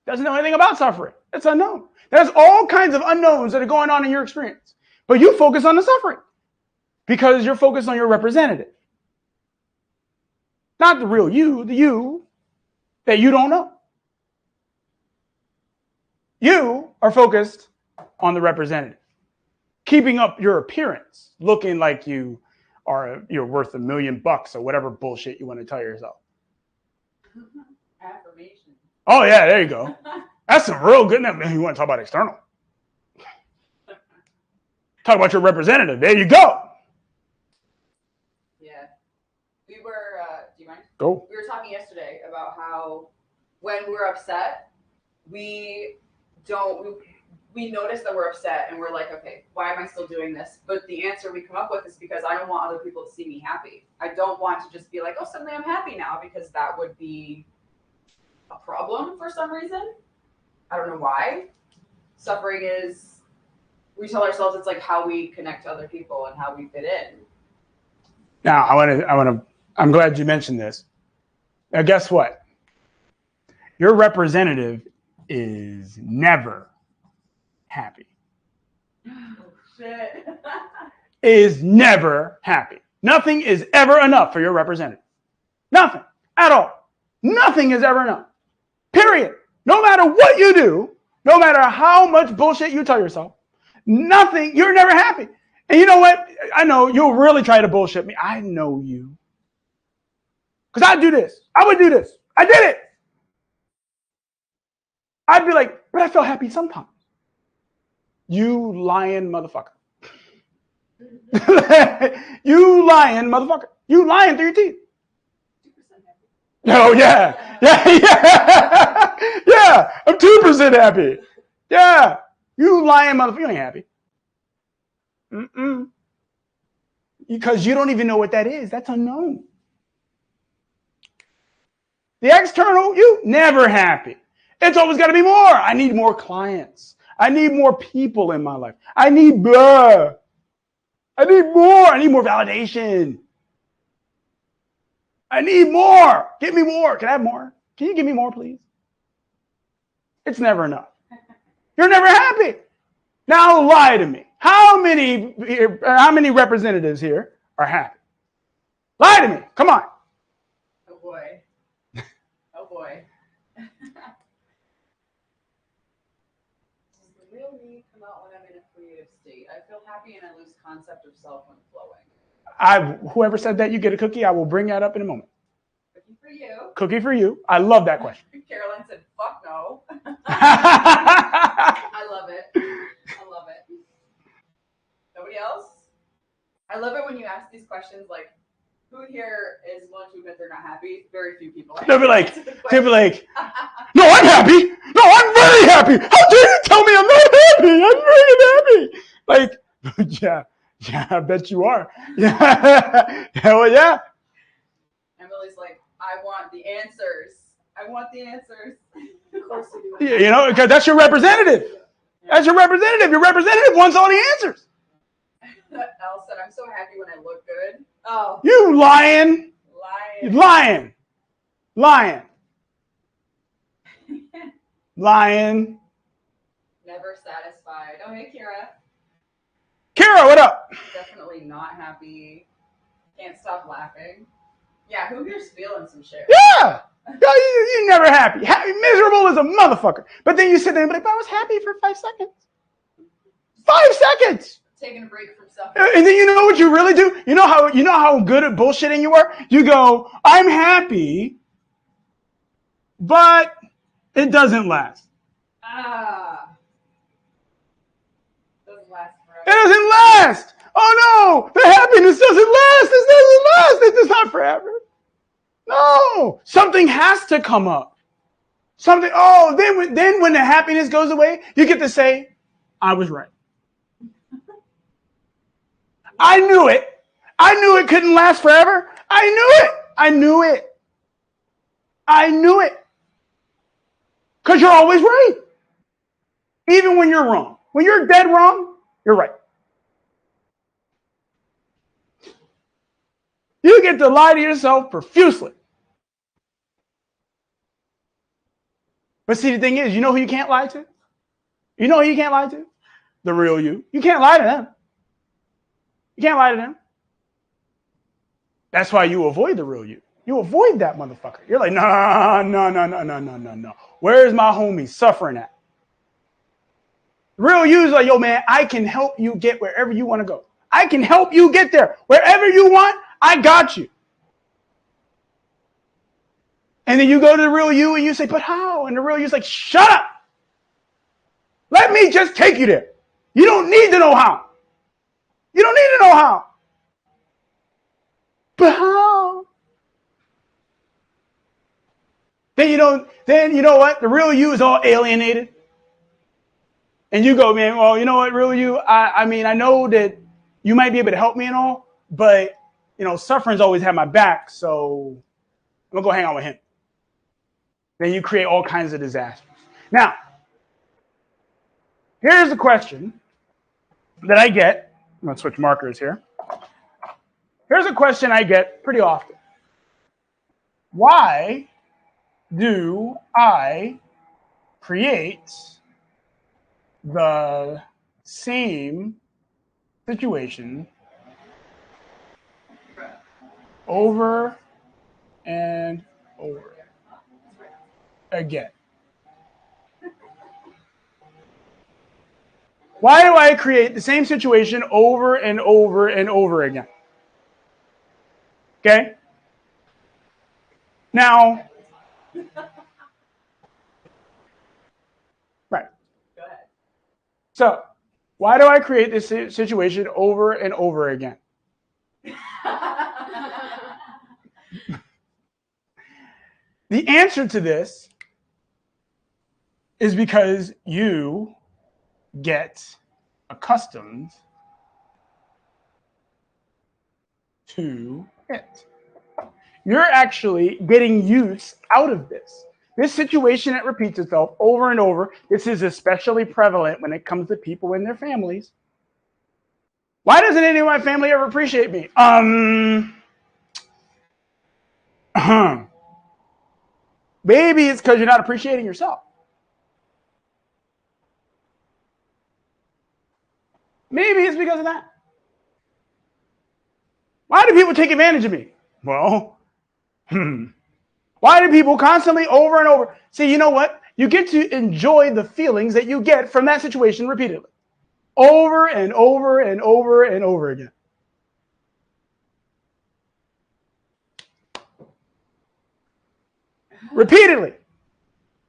doesn't know anything about suffering. It's unknown. There's all kinds of unknowns that are going on in your experience. But you focus on the suffering because you're focused on your representative. Not the real you, the you that you don't know. You are focused on the representative, keeping up your appearance, looking like you're worth $1 million or whatever bullshit you want to tell yourself. Affirmation. Oh yeah, there you go. That's some real good. You want to talk about external? Talk about your representative. There you go. Yeah. We were, do you mind? Go. We were talking yesterday about how when we're upset, we notice that we're upset and we're like, okay, why am I still doing this? But the answer we come up with is because I don't want other people to see me happy. I don't want to just be like, oh, suddenly I'm happy now, because that would be a problem for some reason. I don't know why. Suffering is, we tell ourselves it's like how we connect to other people and how we fit in. Now, I'm glad you mentioned this. Now, guess what? Your representative is never happy. Oh, shit. Is never happy. Nothing is ever enough for your representative. Nothing at all. Nothing is ever enough. Period. No matter what you do, no matter how much bullshit you tell yourself, nothing, you're never happy. And you know what? I know you'll really try to bullshit me. I know you. Because I'd do this. I would do this. I did it. I'd be like, but I feel happy sometimes. You lying motherfucker. You lying motherfucker. You lying through your teeth. 2% happy. Oh, yeah. Yeah. Yeah. I'm 2% happy. Yeah. You lying motherfucker. You ain't happy. Because you don't even know what that is. That's unknown. The external, you never happy. It's always got to be more. I need more clients. I need more people in my life. I need more. I need more validation. I need more. Give me more. Can I have more? Can you give me more, please? It's never enough. You're never happy. Now lie to me. How many representatives here are happy? Lie to me. Come on. Oh boy. Oh boy. Does the real me come out when I'm in a creative state? I feel happy and I lose concept of self when flowing. Whoever said that, you get a cookie. I will bring that up in a moment. Cookie for you. Cookie for you. I love that question. Caroline said, fuck no. I love it. I love it. Nobody else? I love it when you ask these questions like, who here is willing to admit they're not happy? Very few people. They'll be like, no, I'm happy. No, I'm very happy. How dare you tell me I'm not happy? I'm very happy. Like, yeah, I bet you are. Yeah, hell yeah. Emily's like, I want the answers. I want the answers. Of course you do. You know, because that's your representative. That's your representative. Your representative wants all the answers. Elle said, I'm so happy when I look good. Oh. You lying. Lying. Never satisfied. Oh, hey, Kira. Kira, what up? Definitely not happy. Can't stop laughing. Yeah, who here's feeling some shit? Yeah. You're never happy. Miserable as a motherfucker. But then you sit there and be like, I was happy for 5 seconds. 5 seconds. Taking a break from stuff. And then you know what you really do? You know how good at bullshitting you are? You go, I'm happy, but it doesn't last. Doesn't last forever. It doesn't last. Oh no, the happiness doesn't last. This doesn't last. It's not forever. No, something has to come up. Something. Oh, then when the happiness goes away, you get to say, I was right. I knew it. I knew it couldn't last forever. I knew it. I knew it. I knew it. Because you're always right. Even when you're wrong. When you're dead wrong, you're right. You get to lie to yourself profusely. But see, the thing is, you know who you can't lie to? You know who you can't lie to? The real you. You can't lie to them. You can't lie to them. That's why you avoid the real you. You avoid that motherfucker. You're like, no. Where's my homie suffering at? The real you is like, yo, man, I can help you get wherever you want to go. I can help you get there. Wherever you want, I got you. And then you go to the real you and you say, but how? And the real you's like, shut up. Let me just take you there. You don't need to know how. You don't need to know how. But how? Then you know what? The real you is all alienated. And you go, man, well, you know what, real you? I mean, I know that you might be able to help me and all, but, suffering's always had my back, so I'm going to go hang out with him. Then you create all kinds of disasters. Now, here's a question that I get. I'm going to switch markers here. Here's a question I get pretty often. Why do I create the same situation over and over again? Why do I create the same situation over and over and over again? Okay? Now, right. Go ahead. So, why do I create this situation over and over again? The answer to this is because you get accustomed to it. You're actually getting use out of this. This situation that repeats itself over and over, this is especially prevalent when it comes to people in their families. Why doesn't any of my family ever appreciate me? Maybe it's because you're not appreciating yourself. Maybe it's because of that. Why do people take advantage of me? Well, why do people constantly over and over? See, you know what? You get to enjoy the feelings that you get from that situation repeatedly. Over and over and over and over again. Repeatedly.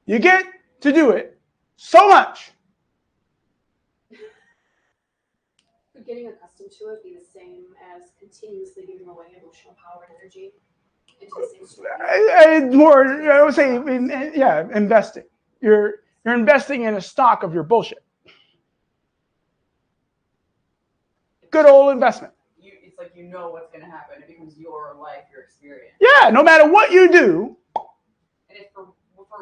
You get to do it so much. Could getting accustomed to it be the same as continuously giving away emotional power and energy into the same story? More, I would say, investing. You're investing in a stock of your bullshit. Good old investment. It's like you know what's going to happen. It becomes your life, your experience. Yeah, no matter what you do. And if for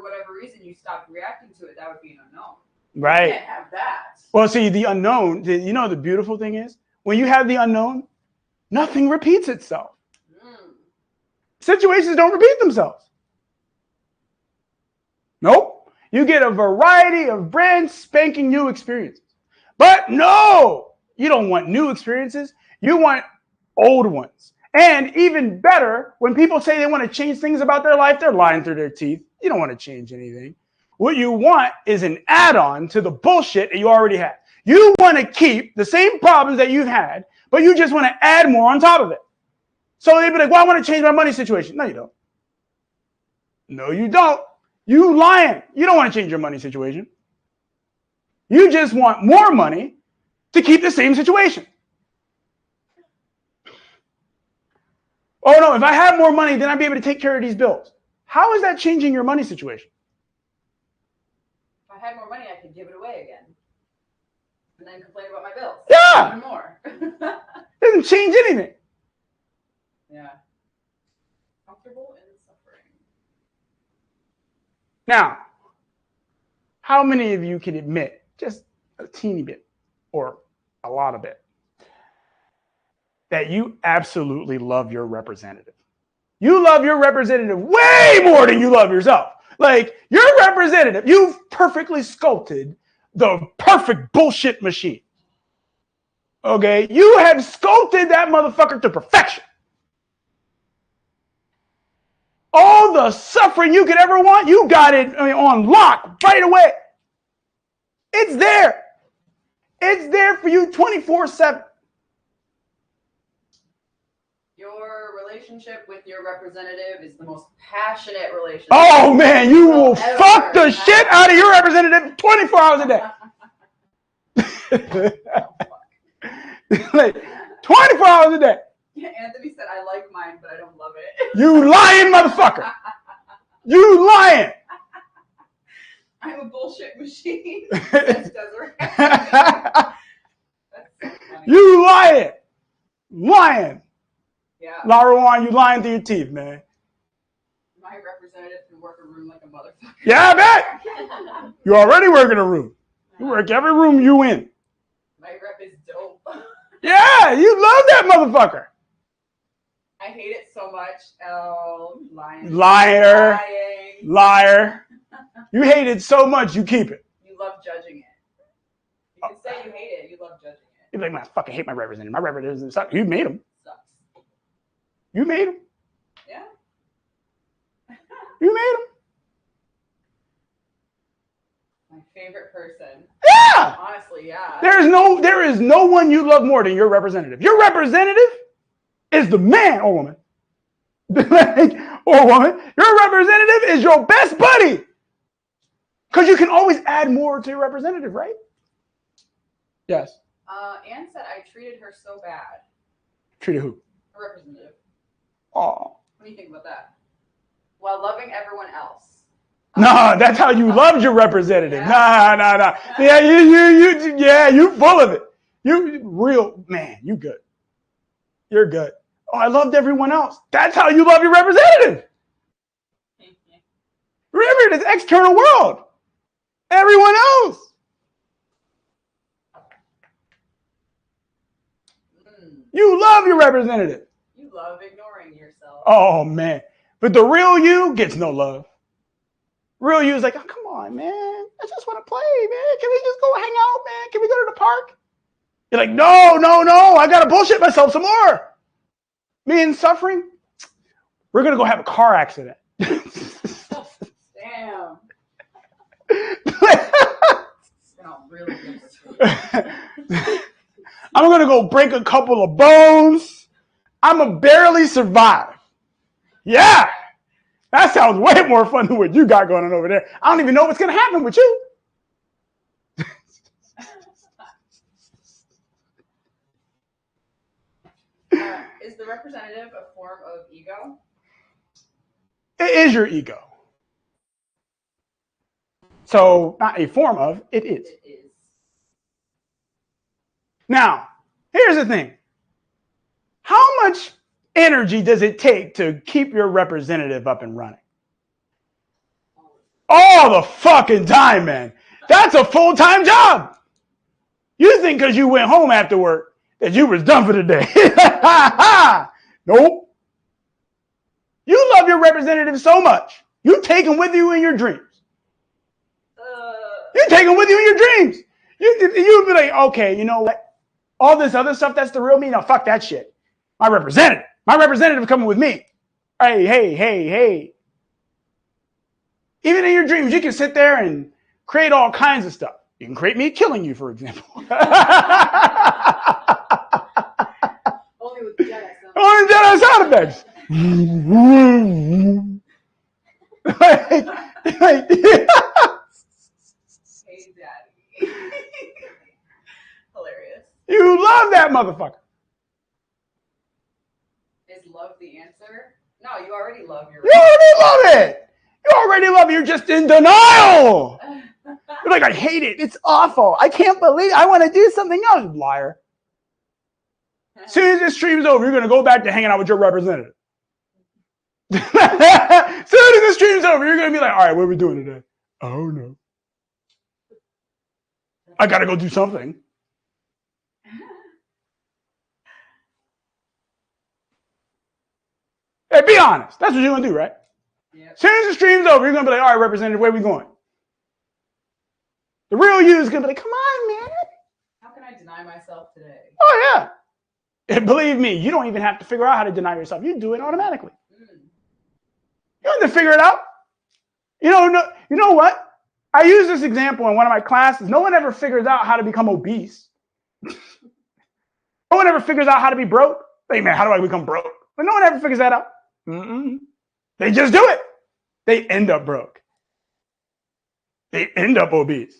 whatever reason you stopped reacting to it, that would be an unknown. Right. You can't have that. Well, see, the unknown, the beautiful thing is, when you have the unknown, nothing repeats itself. Situations don't repeat themselves. Nope. You get a variety of brand spanking new experiences. But no, you don't want new experiences. You want old ones. And even better, when people say they want to change things about their life, they're lying through their teeth. You don't want to change anything. What you want is an add-on to the bullshit that you already have. You want to keep the same problems that you've had, but you just want to add more on top of it. So they'd be like, well, I want to change my money situation. No, you don't. No, you don't. You lying. You don't want to change your money situation. You just want more money to keep the same situation. Oh, no, if I have more money, then I'd be able to take care of these bills. How is that changing your money situation? If I had more money, I could give it away again. And then complain about my bills. Yeah. Even more. Doesn't change anything. Yeah. Comfortable in suffering. Now, how many of you can admit, just a teeny bit, or a lot of it, that you absolutely love your representative? You love your representative way more than you love yourself. Like, your representative, you've perfectly sculpted the perfect bullshit machine. Okay? You have sculpted that motherfucker to perfection. All the suffering you could ever want, you got it on lock right away. It's there. It's there for you 24/7. Your relationship with your representative is the most passionate relationship. Oh man, you will ever fuck the have. shit out of your representative 24 hours a day. Like, 24 hours a day. Anthony said, I like mine, but I don't love it. You lying motherfucker. You lying. I'm a bullshit machine. That's Desiree. That's so funny. You lying. Lying. Yeah. Laura Juan, you lying through your teeth, man. My representative can work a room like a motherfucker. Yeah, I bet. You already work in a room. You work every room you in. My rep is dope. Yeah, you love that motherfucker. I hate it so much. Oh, lying. Liar. Lying. Liar. You hate it so much, you keep it. You love judging it. You can say you hate it. You love judging it. You're like, man, I fucking hate my representative. My representative sucks. You made him. Sucks. You made him. Yeah. You made him. My favorite person. Yeah. Honestly, yeah. There is no one you love more than your representative. Your representative is the man or woman. Or woman. Your representative is your best buddy. Because you can always add more to your representative, right? Yes. Anne said I treated her so bad. Treated who? Her representative. Oh. What do you think about that? While loving everyone else. No, that's how you loved your representative. Yeah. Nah. Yeah, you full of it. You real man, you good. You're good. Oh, I loved everyone else. That's how you love your representative. Remember, this external world. Everyone else. You love your representative. You love ignoring yourself. Oh, man. But the real you gets no love. Real you is like, oh, come on, man. I just want to play, man. Can we just go hang out, man? Can we go to the park? You're like, no. I got to bullshit myself some more. Me and suffering, we're going to go have a car accident. Damn. Really I'm going to go break a couple of bones. I'm going to barely survive. Yeah. That sounds way more fun than what you got going on over there. I don't even know what's going to happen with you. Is the representative a form of ego? It is your ego. So, not a form of, it is. It is. Now, here's the thing. How much energy does it take to keep your representative up and running? All the fucking time, man. That's a full-time job. You think because you went home after work that you was done for the day. Nope. You love your representative so much. You take him with you in your dreams. You take him with you in your dreams. You'd be like, okay, you know what? All this other stuff, that's the real me. No, fuck that shit. My representative coming with me. Hey. Even in your dreams, you can sit there and create all kinds of stuff. You can create me killing you, for example. Only with the Jedi. So. Only Jedi sound effects. like, Hey, daddy. Hilarious. you love that motherfucker. Is love the answer? No, you already love your. You already love it. You already love it. You're just in denial. You're like, I hate it. It's awful. I can't believe it. I want to do something else, liar. As soon as this stream's over, you're going to go back to hanging out with your representative. As soon as the stream's over, you're going to be like, all right, what are we doing today? Oh, no. I got to go do something. Hey, be honest. That's what you're going to do, right? Yep. As soon as the stream's over, you're going to be like, all right, representative, where are we going? The real you is going to be like, come on, man. How can I deny myself today? Oh, yeah. And believe me, you don't even have to figure out how to deny yourself. You do it automatically. You don't have to figure it out. You know what? I use this example in one of my classes. No one ever figures out how to become obese. No one ever figures out how to be broke. Like, man, how do I become broke? But no one ever figures that out. They just do it. They end up broke. They end up obese.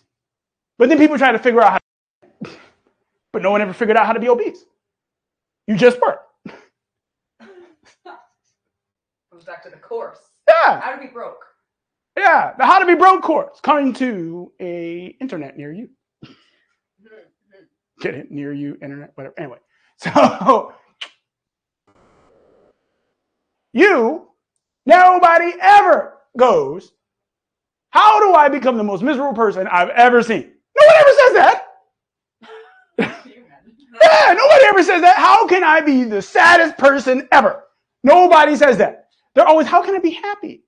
But then people try to figure out how to, but no one ever figured out how to be obese. You just were. Goes back to the course. Yeah. How to be broke. Yeah. The How to Be Broke course coming to a internet near you. Get it? Near you, internet, whatever. Anyway. So nobody ever goes, how do I become the most miserable person I've ever seen? No one ever says that. Yeah, nobody ever says that. How can I be the saddest person ever? Nobody says that. They're always, how can I be happy?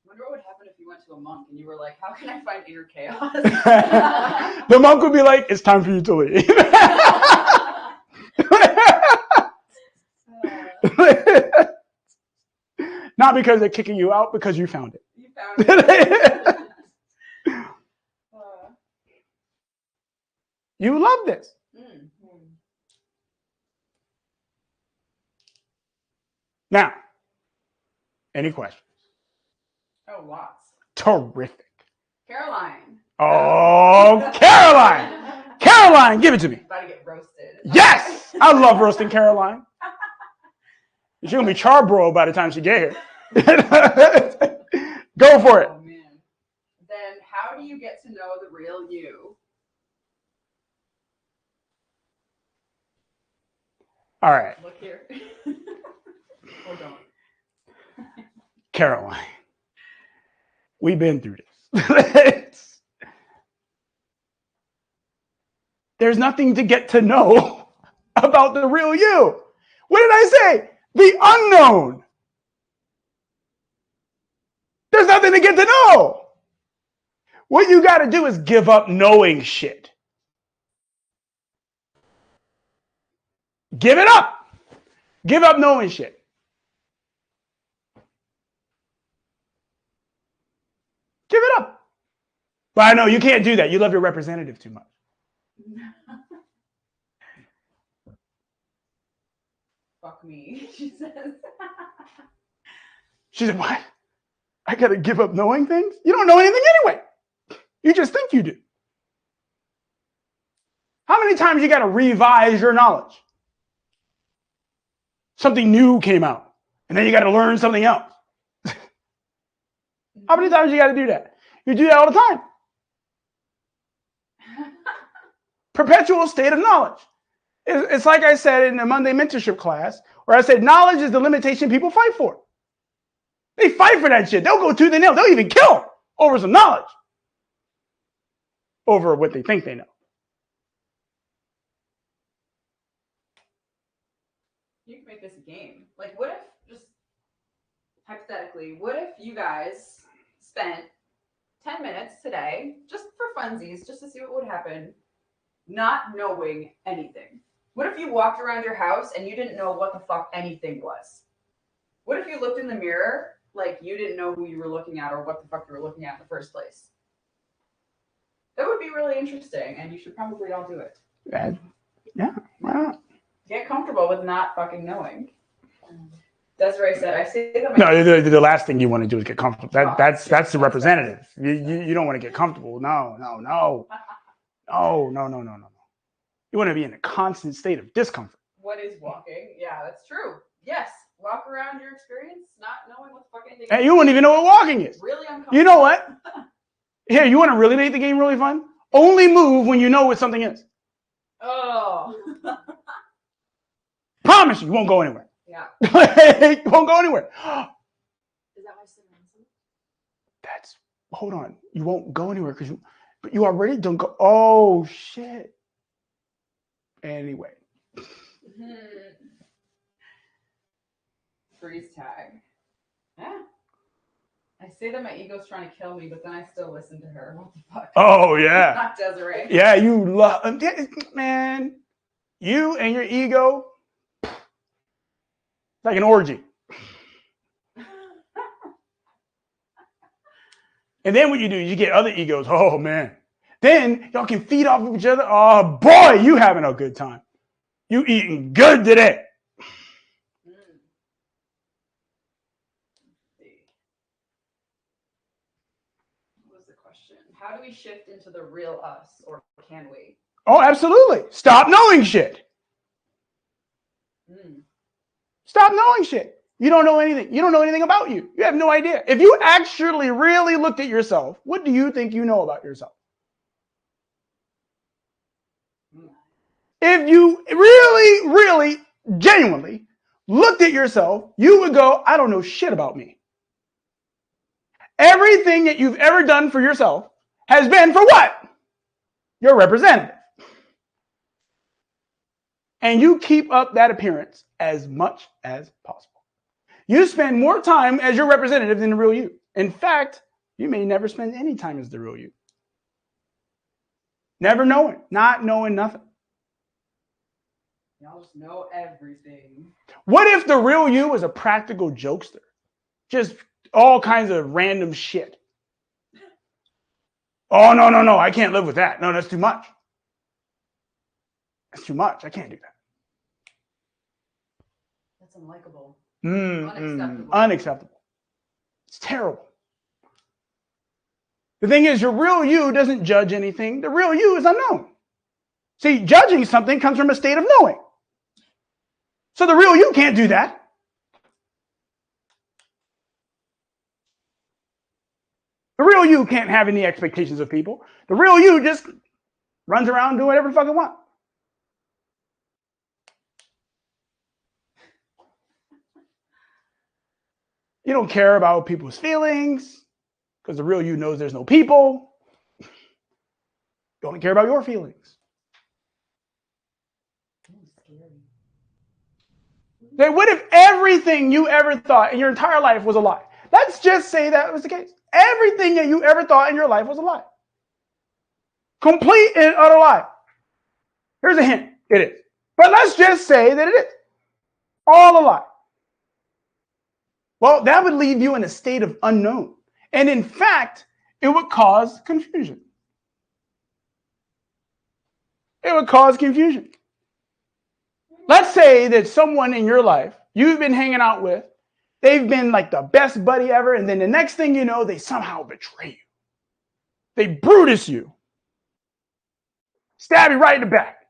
Wonder what would happen if you went to a monk and you were like, how can I find inner chaos? The monk would be like, it's time for you to leave. Not because they're kicking you out, because you found it. You found it. You love this. Now, any questions? Oh, lots. Terrific. Caroline. Oh, Caroline. Caroline, give it to me. About to get roasted. Yes, I love roasting Caroline. She's going to be charbroiled by the time she get here. Go for it. Oh, man. Then how do you get to know the real you? All right. Look here. Or don't. Caroline, we've been through this. There's nothing to get to know about the real you. What did I say? The unknown. There's nothing to get to know. What you got to do is give up knowing shit. Give it up. Give up knowing shit. Give it up. But I know you can't do that. You love your representative too much. Fuck me, she says. She said, what? I got to give up knowing things? You don't know anything anyway. You just think you do. How many times you got to revise your knowledge? Something new came out, and then you got to learn something else. How many times you got to do that? You do that all the time. Perpetual state of knowledge. It's like I said in the Monday mentorship class, where I said knowledge is the limitation people fight for. They fight for that shit. They'll go tooth and nail. They'll even kill over some knowledge. Over what they think they know. You can make this a game. Like, what if, just hypothetically, what if you guys spent 10 minutes today, just for funsies, just to see what would happen, not knowing anything? What if you walked around your house and you didn't know what the fuck anything was? What if you looked in the mirror like you didn't know who you were looking at or what the fuck you were looking at in the first place? That would be really interesting, and you should probably all do it. Yeah, why not? Get comfortable with not fucking knowing. Desiree said, "I say that." No, the last thing you want to do is get comfortable. That's the representative. You don't want to get comfortable. No. You want to be in a constant state of discomfort. What is walking? Yeah, that's true. Yes, walk around your experience, not knowing what the fuck anything. And you won't even know what walking is. Really uncomfortable. You know what? Here, you want to really make the game really fun? Only move when you know what something is. Oh. Promise you won't go anywhere. Yeah. You won't go anywhere. Is that why Samantha? That's hold on. You won't go anywhere because you already don't go. Oh shit. Anyway. Freeze tag. Yeah. I say that my ego's trying to kill me, but then I still listen to her. What the fuck? Oh yeah. Not Desiree. Yeah, you love man. You and your ego. It's like an orgy. And then what you do is you get other egos. Oh man. Then y'all can feed off of each other. Oh boy, you having a good time. You eating good today. What was the question? How do we shift into the real us, or can we? Oh, absolutely. Stop knowing shit. Stop knowing shit. You don't know anything. You don't know anything about you. You have no idea. If you actually really looked at yourself, what do you think you know about yourself? If you really, really, genuinely looked at yourself, you would go, I don't know shit about me. Everything that you've ever done for yourself has been for what? Your representative. And you keep up that appearance as much as possible. You spend more time as your representative than the real you. In fact, you may never spend any time as the real you. Never knowing, not knowing nothing. Y'all just know everything. What if the real you was a practical jokester? Just all kinds of random shit. Oh, no, I can't live with that. No, that's too much. That's too much. I can't do that. That's unlikable. Unacceptable. It's terrible. The thing is, your real you doesn't judge anything. The real you is unknown. See, judging something comes from a state of knowing. So the real you can't do that. The real you can't have any expectations of people. The real you just runs around doing whatever the fuck it wants. You don't care about people's feelings because the real you knows there's no people. You only care about your feelings. Then what if everything you ever thought in your entire life was a lie? Let's just say that was the case. Everything that you ever thought in your life was a lie. Complete and utter lie. Here's a hint. It is. But let's just say that it is. All a lie. Well, that would leave you in a state of unknown. And in fact, it would cause confusion. It would cause confusion. Let's say that someone in your life you've been hanging out with, they've been like the best buddy ever, and then the next thing you know, they somehow betray you. They Brutus you. Stab you right in the back.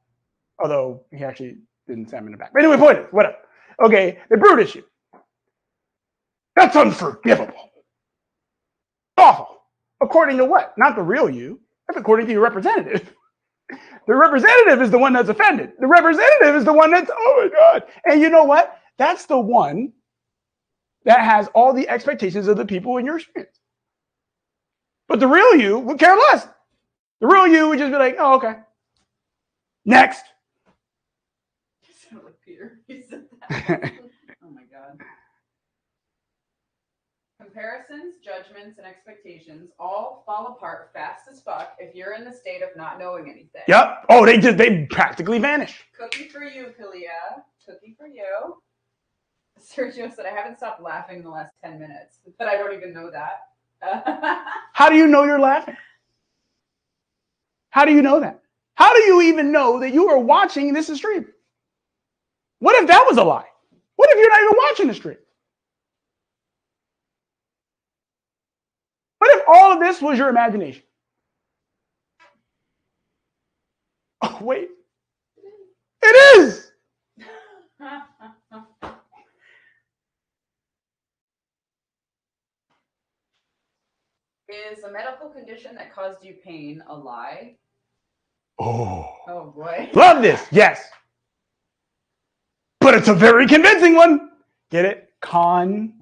Although he actually didn't stab him in the back. But anyway, point is, whatever. Okay, they Brutus you. That's unforgivable. Awful. According to what? Not the real you. That's according to your representative. The representative is the one that's offended. The representative is the one that's, oh my God. And you know what? That's the one that has all the expectations of the people in your experience. But the real you would care less. The real you would just be like, oh, okay. Next. You sound like Peter. He said that. Oh my God. Comparisons, judgments, and expectations all fall apart fast as fuck if you're in the state of not knowing anything. Yep. Oh, they practically vanish. Cookie for you, Kalia. Cookie for you. Sergio said, I haven't stopped laughing in the last 10 minutes, but I don't even know that. How do you know you're laughing? How do you know that? How do you even know that you are watching this stream? What if that was a lie? What if you're not even watching the stream? What if all of this was your imagination? Oh, wait. It is. Is a medical condition that caused you pain a lie? Oh. Oh boy. Love this. Yes. But it's a very convincing one. Get it? Convincing?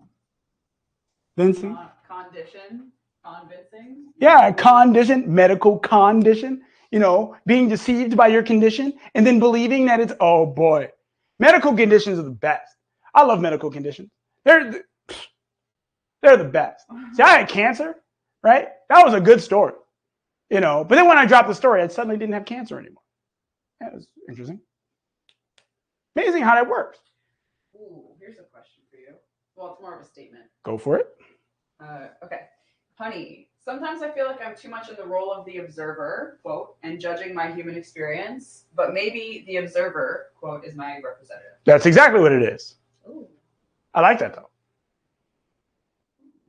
Condition? Convincing? Yeah, condition, medical condition. You know, being deceived by your condition and then believing that it's, oh boy. Medical conditions are the best. I love medical conditions. They're the best. See, I had cancer, right? That was a good story. You know, but then when I dropped the story, I suddenly didn't have cancer anymore. That was interesting. Amazing how that works. Ooh, here's a question for you. Well, it's more of a statement. Go for it. Okay. Honey, sometimes I feel like I'm too much in the role of the observer, quote, and judging my human experience, but maybe the observer, quote, is my representative. That's exactly what it is. Ooh. I like that though.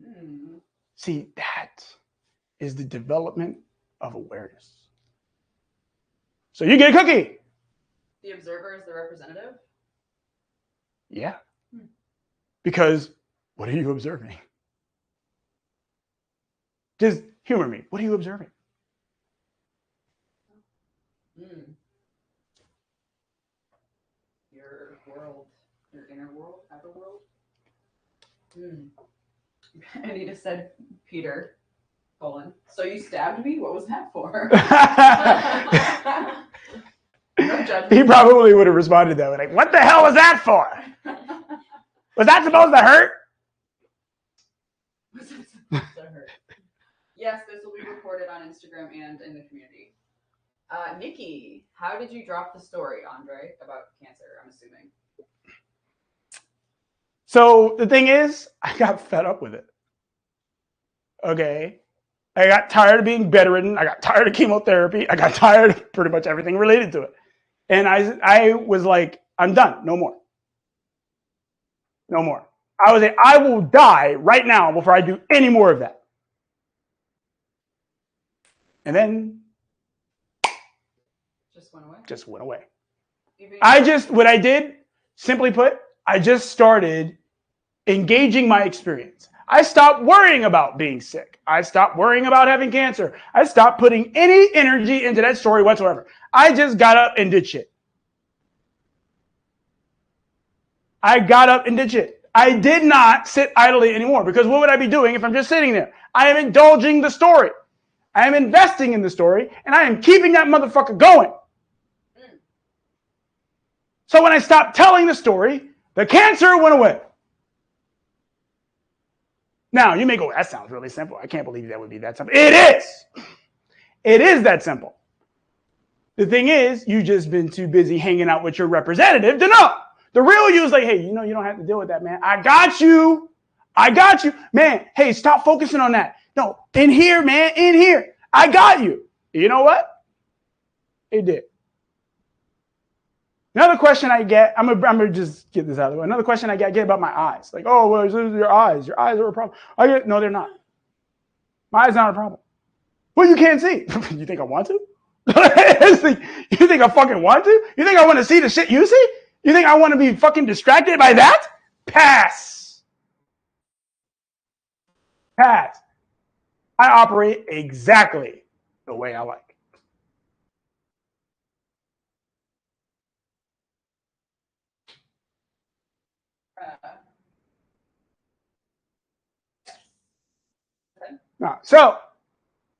Hmm. See, that is the development of awareness. So you get a cookie. The observer is the representative? Yeah. Because what are you observing? Just humor me. What are you observing? Your world, your inner world, outer world. Anita said, Peter, colon. So you stabbed me? What was that for? No judgment. He probably would have responded that way, like, what the hell was that for? Was that supposed to hurt? Was it supposed to hurt? Yes, this will be recorded on Instagram and in the community. Nikki, how did you drop the story, Andre, about cancer, I'm assuming? So the thing is, I got fed up with it. Okay. I got tired of being bedridden. I got tired of chemotherapy. I got tired of pretty much everything related to it. And I was like, I'm done. No more. No more. I was like, I will die right now before I do any more of that. And then Just went away. just went away. Even What I did, simply put, I just started engaging my experience. I stopped worrying about being sick. I stopped worrying about having cancer. I stopped putting any energy into that story whatsoever. I just got up and did shit. I got up and did shit. I did not sit idly anymore, because what would I be doing if I'm just sitting there? I am indulging the story. I am investing in the story, and I am keeping that motherfucker going. So when I stopped telling the story, the cancer went away. Now, you may go, that sounds really simple. I can't believe that would be that simple. It is. It is that simple. The thing is, you've just been too busy hanging out with your representative to know. The real you is like, hey, you know, you don't have to deal with that, man. I got you. I got you. Man, hey, stop focusing on that. No, in here, man, in here. I got you. You know what? It did. Another question I get, I'm gonna just get this out of the way. Another question I get about my eyes. Like, oh, well, it's your eyes. Your eyes are a problem. No, they're not. My eyes are not a problem. Well, you can't see. You think I want to? You think I fucking want to? You think I want to see the shit you see? You think I want to be fucking distracted by that? Pass. Pass. I operate exactly the way I like. No. So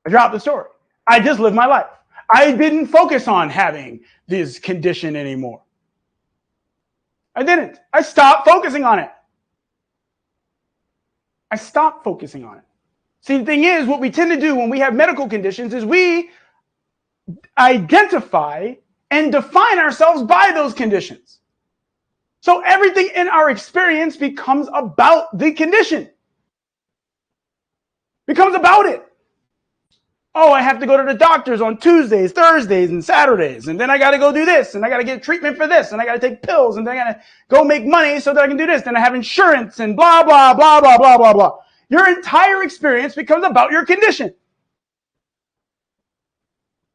I dropped the story. I just lived my life. I didn't focus on having this condition anymore. I didn't. I stopped focusing on it. I stopped focusing on it. See, the thing is, what we tend to do when we have medical conditions is we identify and define ourselves by those conditions. So everything in our experience becomes about the condition. Becomes about it. Oh, I have to go to the doctors on Tuesdays, Thursdays, and Saturdays. And then I got to go do this. And I got to get treatment for this. And I got to take pills. And then I got to go make money so that I can do this. Then I have insurance and blah, blah, blah, blah, blah, blah, blah. Your entire experience becomes about your condition.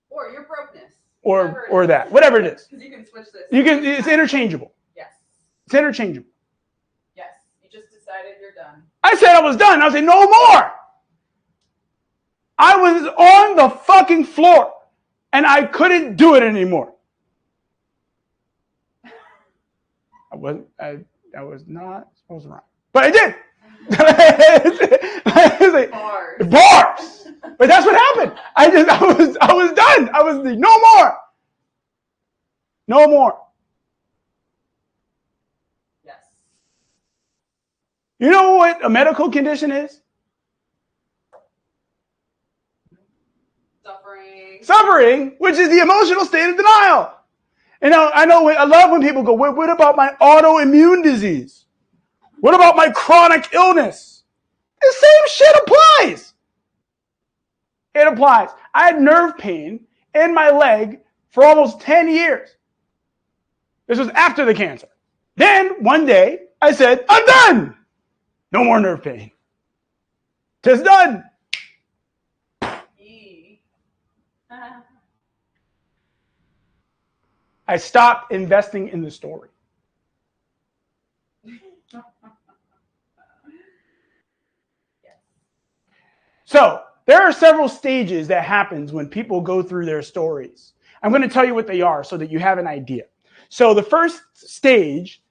Or your brokenness. Or that. Whatever it is. Because you can switch this. It's interchangeable. Yes. It's interchangeable. Yes. You just decided you're done. I said I was done. I said, no more. I was on the fucking floor and I couldn't do it anymore. I was not supposed to run, but I did. Bars. But that's what happened. I was done. I was no more. No more. Yes. You know what a medical condition is? Suffering, which is the emotional state of denial. And I love when people go, what about my autoimmune disease? What about my chronic illness? The same shit applies. It applies. I had nerve pain in my leg for almost 10 years. This was after the cancer. Then one day I said, I'm done. No more nerve pain. Just done. I stopped investing in the story. So there are several stages that happens when people go through their stories. I'm going to tell you what they are so that you have an idea. So the first stage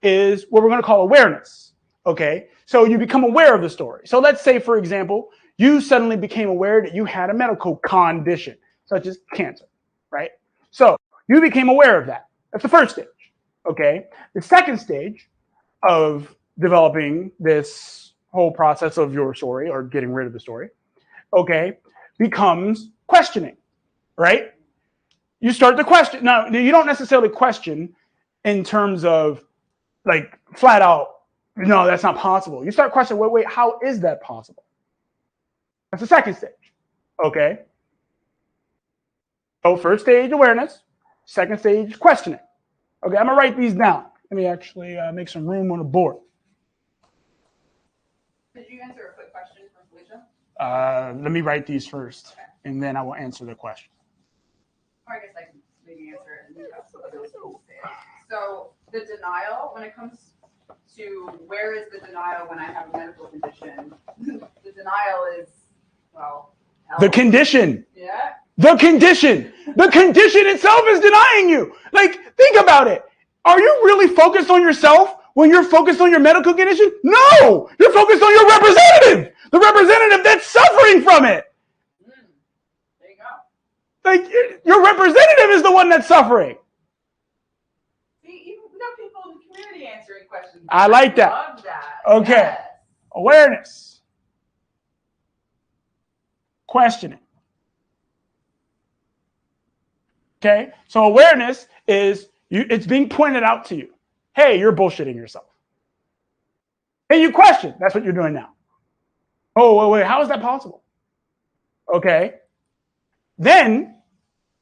is what we're going to call awareness. Okay, so you become aware of the story. So let's say, for example, you suddenly became aware that you had a medical condition, such as cancer, right? So you became aware of that. That's the first stage, okay? The second stage of developing this whole process of your story or getting rid of the story, okay, becomes questioning, right? You start to question. Now, you don't necessarily question in terms of like flat out, no, that's not possible. You start questioning, wait, how is that possible? That's the second stage, okay? So first stage, awareness. Second stage, questioning. Okay, I'm going to write these down. Let me actually make some room on the board. Did you answer a quick question from Felicia? Let me write these first, and then I will answer the question. Or I guess I can maybe answer it. So the denial, when it comes to where is the denial when I have a medical condition, the denial is, well, health. The condition. Yeah. The condition. The condition itself is denying you. Like, think about it. Are you really focused on yourself when you're focused on your medical condition? No! You're focused on your representative. The representative that's suffering from it. There you go. Like, your representative is the one that's suffering. See, even we got people in the community answering questions. I like that. Love that. Okay. Yes. Awareness. Questioning. Okay, so awareness is it's being pointed out to you. Hey, you're bullshitting yourself. And you question. That's what you're doing now. Oh, wait, how is that possible? Okay. Then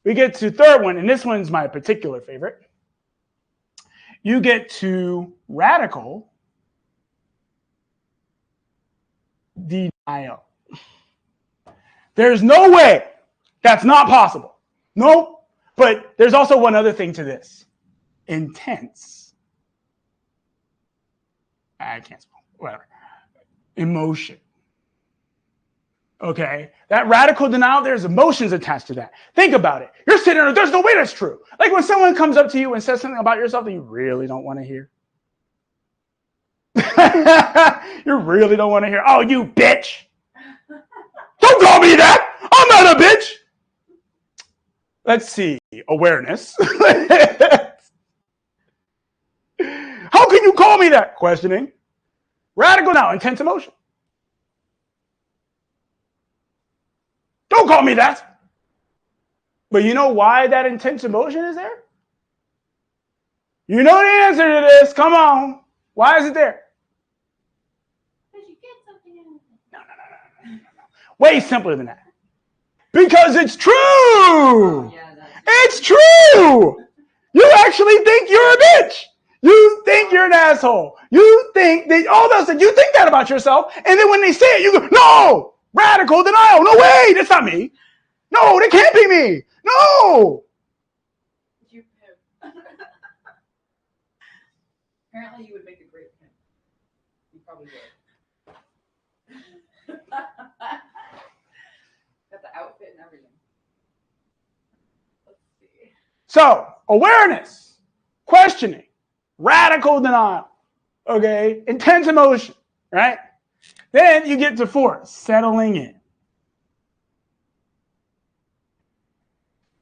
we get to third one, and this one's my particular favorite. You get to radical denial. There's no way that's not possible. Nope. But there's also one other thing to this. Intense. I can't spell. Whatever. Emotion. Okay? That radical denial, there's emotions attached to that. Think about it. You're sitting there, there's no way that's true. Like when someone comes up to you and says something about yourself that you really don't want to hear. You really don't want to hear, oh, you bitch. Don't call me that. I'm not a bitch. Let's see. Awareness. How can you call me that? Questioning. Radical now. Intense emotion. Don't call me that. But you know why that intense emotion is there? You know the answer to this. Come on. Why is it there? Because you get something out of it. No. Way simpler than that. Because it's true. Yeah, that's It's true. You actually think you're a bitch. You think you're an asshole. You think that all those things. You think that about yourself, and then when they say it, you go, "No, radical denial. No way, that's not me. No, that can't be me. No." you pimp. Apparently, you would make a great pimp. You probably would. Got the outfit and everything. Let's see. So awareness, questioning, radical denial. Okay, intense emotion. Right. Then you get to 4, settling in.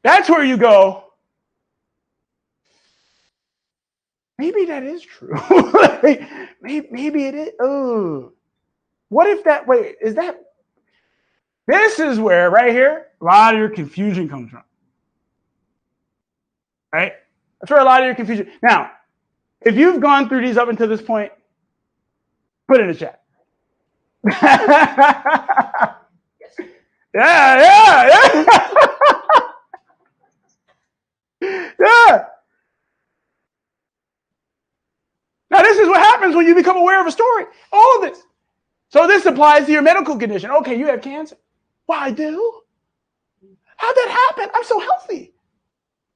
That's where you go, maybe that is true. maybe it is. Oh, what if that, wait, is that, this is where, right here, a lot of your confusion comes from. Right? That's where a lot of your confusion. Now, if you've gone through these up until this point, put it in the chat. Yeah. Yeah. Now, this is what happens when you become aware of a story. All of this. So this applies to your medical condition. Okay, you have cancer. Well, I do. How'd that happen? I'm so healthy.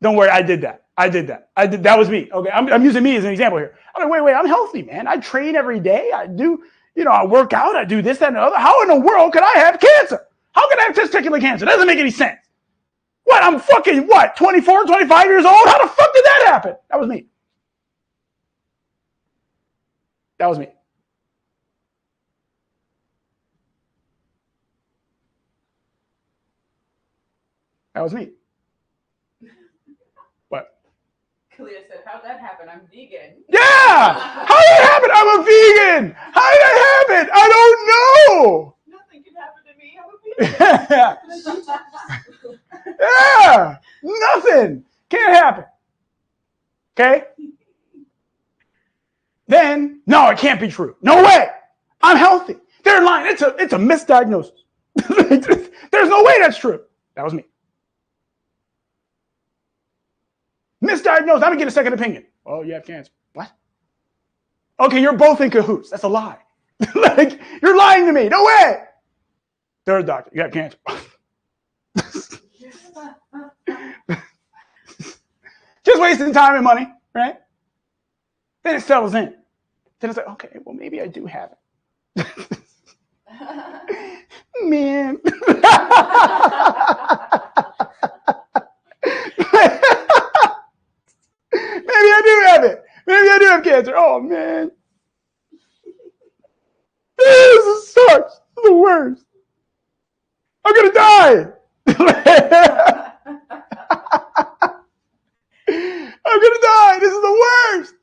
Don't worry, I did that. That was me. Okay, I'm using me as an example here. I'm like, wait, I'm healthy, man. I train every day. I do, I work out. I do this, that, and the other. How in the world could I have cancer? How can I have testicular cancer? That doesn't make any sense. What? I'm fucking, 24, 25 years old? How the fuck did that happen? That was me. That was me. That was me. What? Kalia said, how'd that happen? I'm vegan. Yeah! How did that happen? I'm a vegan! How did that happen? I don't know! Nothing can happen to me. I'm a vegan. Yeah! Nothing! Can't happen. Okay? Then, no, it can't be true. No way! I'm healthy. They're lying. It's a misdiagnosis. There's no way that's true. That was me. Misdiagnosed. I'm gonna get a second opinion. Oh, you have cancer. What? Okay, you're both in cahoots. That's a lie. Like, you're lying to me. No way. Third doctor, you have cancer. Just wasting time and money, right? Then it settles in. Then it's like, okay, well, maybe I do have it. Man. Maybe I do have it. Maybe I do have cancer. Oh, man. This sucks. This is the worst. I'm going to die. I'm going to die. This is the worst.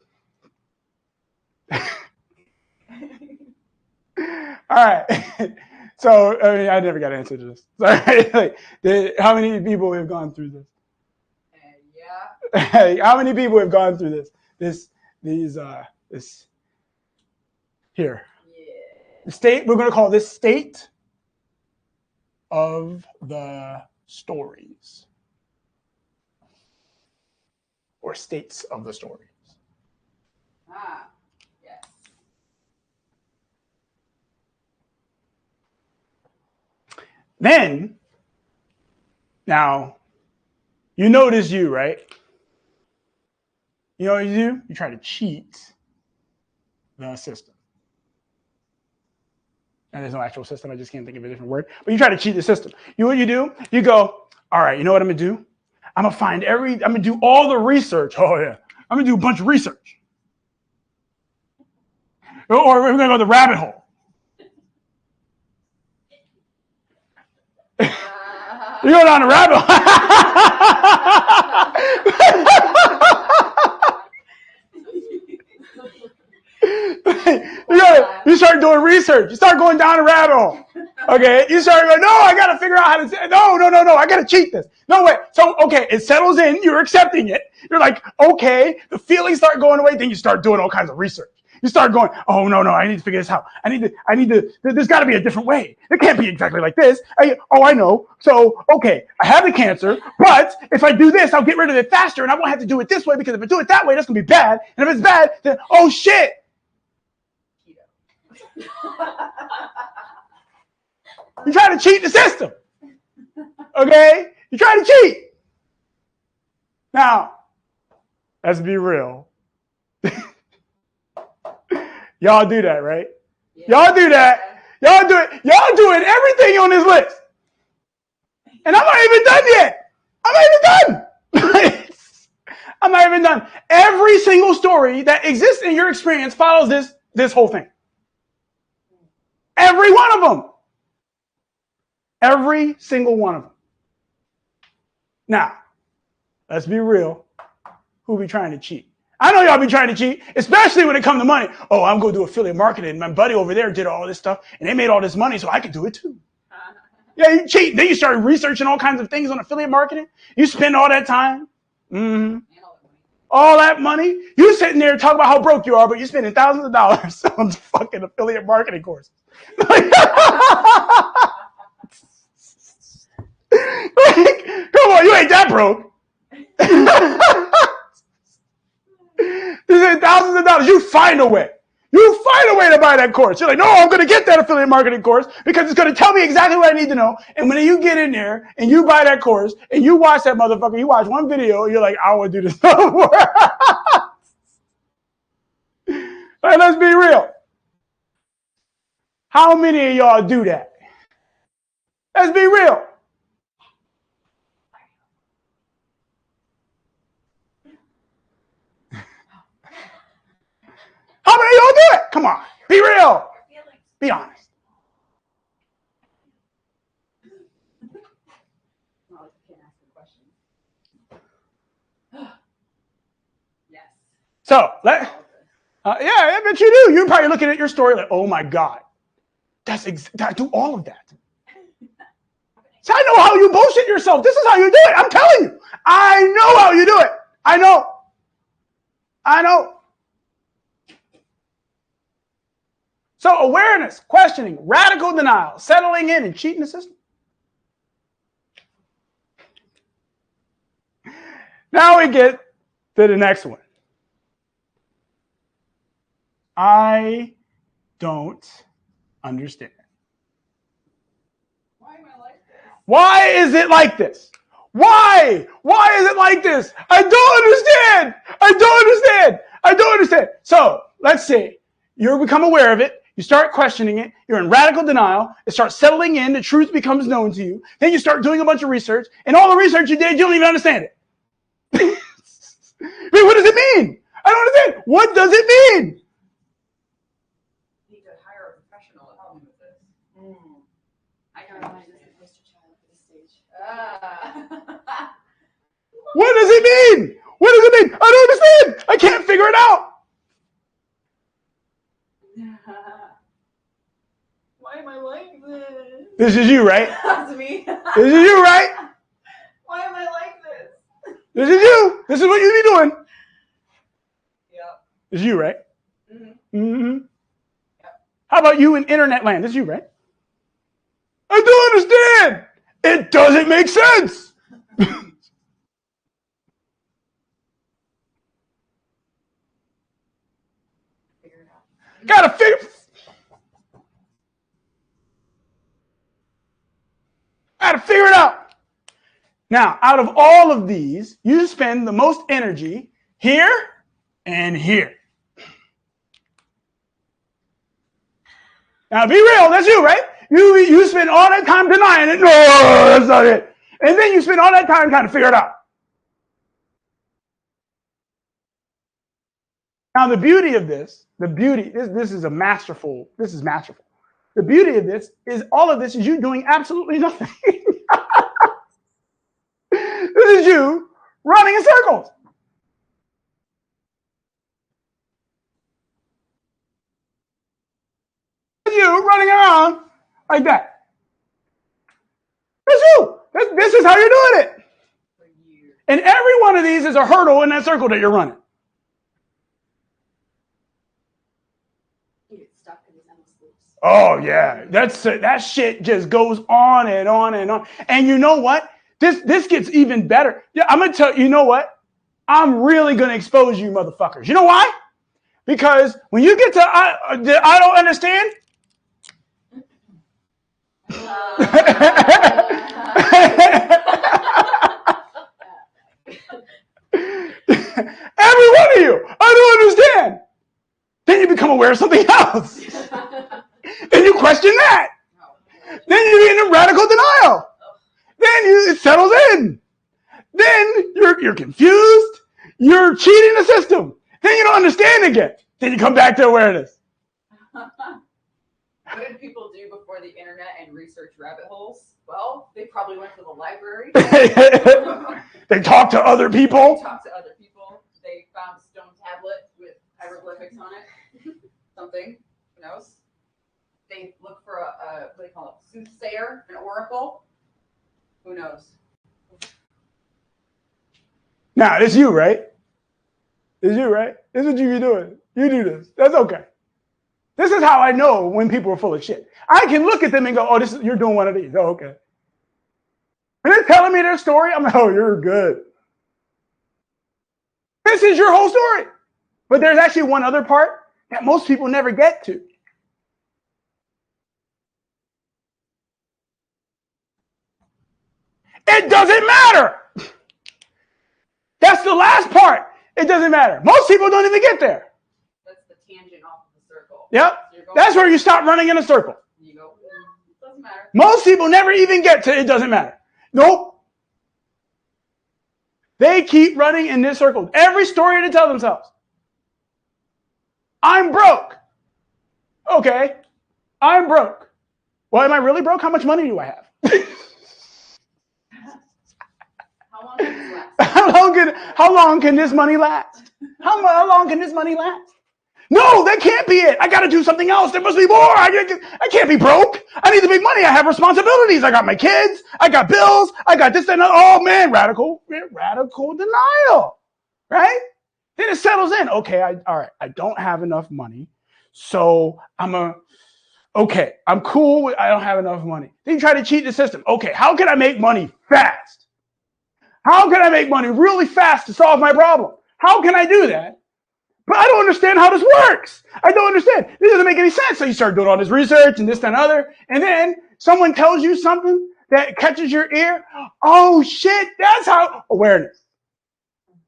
All right. So, I never got an answer to this. Sorry. How many people have gone through this? Yeah. How many people have gone through this? This here. Yeah. The state, we're going to call this state of the stories. Or states of the stories. Ah, yes. Then, now, you notice you, right? You know what you do? You try to cheat the system. And there's no actual system. I just can't think of a different word. But you try to cheat the system. You know what you do? You go, all right, you know what I'm going to do? I'm going to do all the research. Oh, yeah. I'm going to do a bunch of research. Or we're going to go the rabbit hole. You go down the rabbit hole. You start doing research. You start going down the rabbit hole. Okay, you start going, no, I got to figure out how to say, no, I got to cheat this. No way. So, okay, it settles in. You're accepting it. You're like, okay, the feelings start going away. Then you start doing all kinds of research. You start going, oh, no, I need to figure this out. There's got to be a different way. It can't be exactly like this. I know. So, okay, I have the cancer, but if I do this, I'll get rid of it faster, and I won't have to do it this way, because if I do it that way, that's going to be bad. And if it's bad, then, oh, shit. You're trying to cheat the system. Okay? You're trying to cheat. Now, let's be real. Y'all do that, right? Yeah. Y'all do that. Y'all do it. Y'all doing everything on this list. And I'm not even done yet. I'm not even done. I'm not even done. Every single story that exists in your experience follows this whole thing. Every one of them. Every single one of them. Now, let's be real. Who be trying to cheat? I know y'all be trying to cheat, especially when it comes to money. Oh, I'm going to do affiliate marketing. My buddy over there did all this stuff, and they made all this money, so I can do it too. Yeah, you cheat. Then you start researching all kinds of things on affiliate marketing. You spend all that time. Mm-hmm. All that money. You sitting there talking about how broke you are, but you're spending thousands of dollars on fucking affiliate marketing courses. Like, come on, you ain't that broke. This is thousands of dollars. You find a way. You find a way to buy that course. You're like, no, I'm going to get that affiliate marketing course because it's going to tell me exactly what I need to know. And when you get in there and you buy that course and you watch that motherfucker, you watch one video, you're like, I want to do this no more. Like, let's be real. How many of y'all do that? Let's be real. How many of y'all do it? Come on. Be real. Be honest. Yes. So, yeah, I bet you do. You're probably looking at your story like, oh my God. I do all of that. So I know how you bullshit yourself. This is how you do it. I'm telling you. I know how you do it. I know. So awareness, questioning, radical denial, settling in, and cheating the system. Now we get to the next one. I don't understand. Why am I like this? Why is it like this? Why? Why is it like this? I don't understand. So let's see. You become aware of it. You start questioning it. You're in radical denial. It starts settling in. The truth becomes known to you. Then you start doing a bunch of research. And all the research you did, you don't even understand it. I mean, what does it mean? I don't understand. What does it mean? You need to hire a professional to help me with this. I Caroline can't is the poster child for this stage. What does it mean? What does it mean? I don't understand. I can't figure it out. Why am I like this? This is you, right? That's me. This is you, right? Why am I like this? This is you. This is what you be doing. Yep. This is you, right? Mm-hmm. Mm-hmm. Yep. How about you in internet land? This is you, right? I don't understand. It doesn't make sense. Figure it out. Gotta figure it out. Now, out of all of these, you spend the most energy here and here. Now, be real. That's you, right? You spend all that time denying it. No, that's not it. And then you spend all that time trying to figure it out. Now, the beauty of this, this is masterful. The beauty of this is all of this is you doing absolutely nothing. This is you running in circles. This is you running around like that. That's you. This is how you're doing it. And every one of these is a hurdle in that circle that you're running. Oh yeah, that shit just goes on and on and on. And you know what? This gets even better. Yeah, I'm gonna tell you know what? I'm really gonna expose you, motherfuckers. You know why? Because when you get to I don't understand. Every one of you, I don't understand. Then you become aware of something else. Then you question that. Then you're in a radical denial. Then it settles in. Then you're confused. You're cheating the system. Then you don't understand again. Then you come back to awareness. What did people do before the internet and research rabbit holes? Well, they probably went to the library. They talked to other people. They found a stone tablet with hieroglyphics on it. Something. Who knows? They looked for a what do they call it? Soothsayer, an oracle. Who knows? Now, it's you, right? It's you, right? This is what you be doing. You do this. That's okay. This is how I know when people are full of shit. I can look at them and go, oh, you're doing one of these. Oh, okay. And they're telling me their story. I'm like, oh, you're good. This is your whole story. But there's actually one other part that most people never get to. It doesn't matter. That's the last part. It doesn't matter. Most people don't even get there. That's the tangent off of the circle. Yep. So that's where you stop running in a circle. You go, it doesn't matter. Most people never even get to it doesn't matter. Nope. They keep running in this circle. Every story to tell themselves. I'm broke. Okay. I'm broke. Well, am I really broke? How much money do I have? How long can this money last? How long can this money last? No, that can't be it. I got to do something else. There must be more. I can't be broke. I need to make money. I have responsibilities. I got my kids. I got bills. I got this and that. Oh man, radical denial, right? Then it settles in. Okay, all right. I don't have enough money, so I'm cool with I don't have enough money. Then you try to cheat the system. Okay, how can I make money fast? How can I make money really fast to solve my problem? How can I do that? But I don't understand how this works. I don't understand. This doesn't make any sense. So you start doing all this research and this, that, and other. And then someone tells you something that catches your ear. Oh, shit. That's how awareness.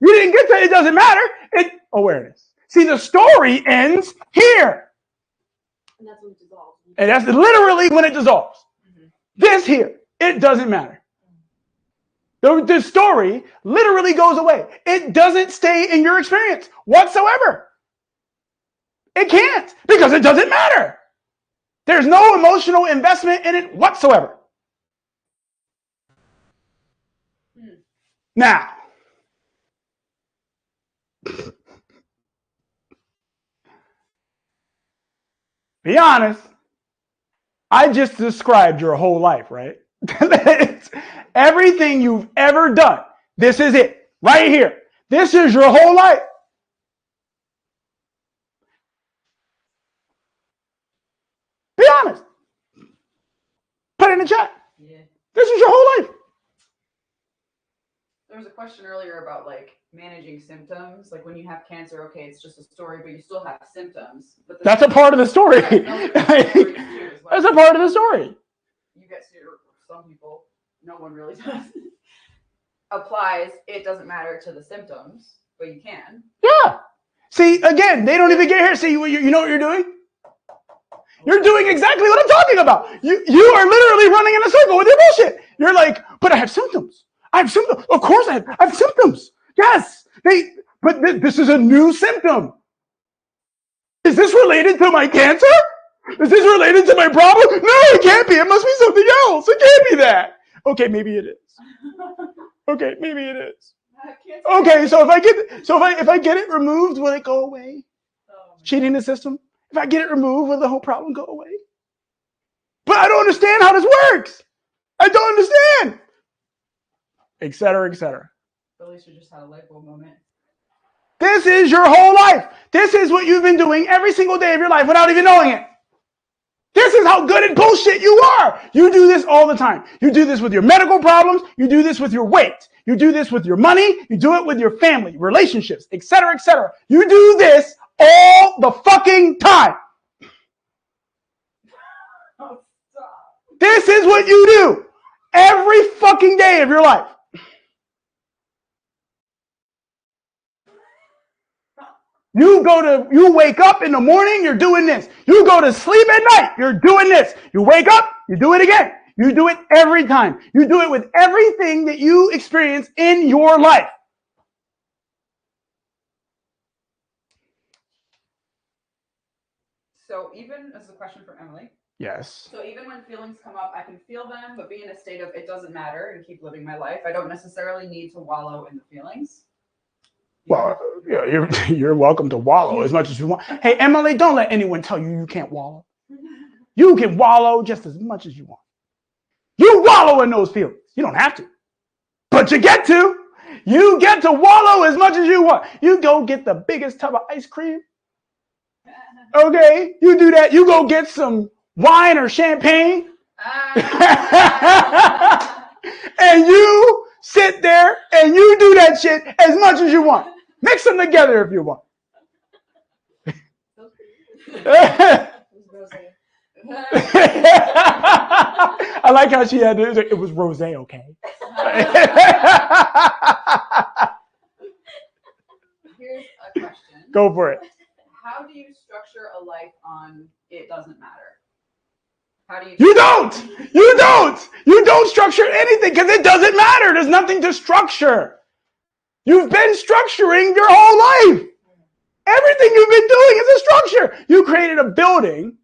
You didn't get that. It doesn't matter. Awareness. See, the story ends here. And that's when it dissolves. And that's literally when it dissolves. Mm-hmm. This here, it doesn't matter. The story literally goes away. It doesn't stay in your experience whatsoever. It can't because it doesn't matter. There's no emotional investment in it whatsoever. Now, be honest, I just described your whole life, right? Everything you've ever done, this is it, right here. This is your whole life. Be honest. Put it in the chat. Yeah. This is your whole life. There was a question earlier about like managing symptoms. Like when you have cancer, okay, it's just a story, but you still have symptoms. But that's a part of the story. That's a part of the story. You get to some people, no one really does. Applies, it doesn't matter to the symptoms, but you can. Yeah. See, again, they don't even get here. See, you know what you're doing? You're doing exactly what I'm talking about. You are literally running in a circle with your bullshit. You're like, but I have symptoms. I have symptoms. Of course I have symptoms. Yes. But this is a new symptom. Is this related to my cancer? Is this related to my problem? No, it can't be. It must be something else. It can't be that. Okay, maybe it is. Okay, maybe it is. Okay, so if I get it removed, will it go away? Cheating the system? If I get it removed, will the whole problem go away? But I don't understand how this works. I don't understand. Et cetera, et cetera. Felicia just had a light bulb moment. This is your whole life. This is what you've been doing every single day of your life without even knowing it. This is how good at bullshit you are. You do this all the time. You do this with your medical problems. You do this with your weight. You do this with your money. You do it with your family, relationships, etc., etc. You do this all the fucking time. Oh, stop. This is what you do every fucking day of your life. You wake up in the morning, you're doing this. You go to sleep at night, you're doing this. You wake up, you do it again. You do it every time. You do it with everything that you experience in your life. So even, this is a question for Emily. Yes. So even when feelings come up, I can feel them, but be in a state of it doesn't matter and keep living my life. I don't necessarily need to wallow in the feelings. Well, you're welcome to wallow as much as you want. Hey, Emily, don't let anyone tell you you can't wallow. You can wallow just as much as you want. You wallow in those feelings. You don't have to, but you get to. You get to wallow as much as you want. You go get the biggest tub of ice cream. Okay, you do that. You go get some wine or champagne. And you sit there and you do that shit as much as you want. Mix them together if you want. I like how she had it was rosé, okay? Here's a question. Go for it. How do you structure a life on it doesn't matter? How do you? You don't. You don't structure anything because it doesn't matter. There's nothing to structure. You've been structuring your whole life. Everything you've been doing is a structure. You created a building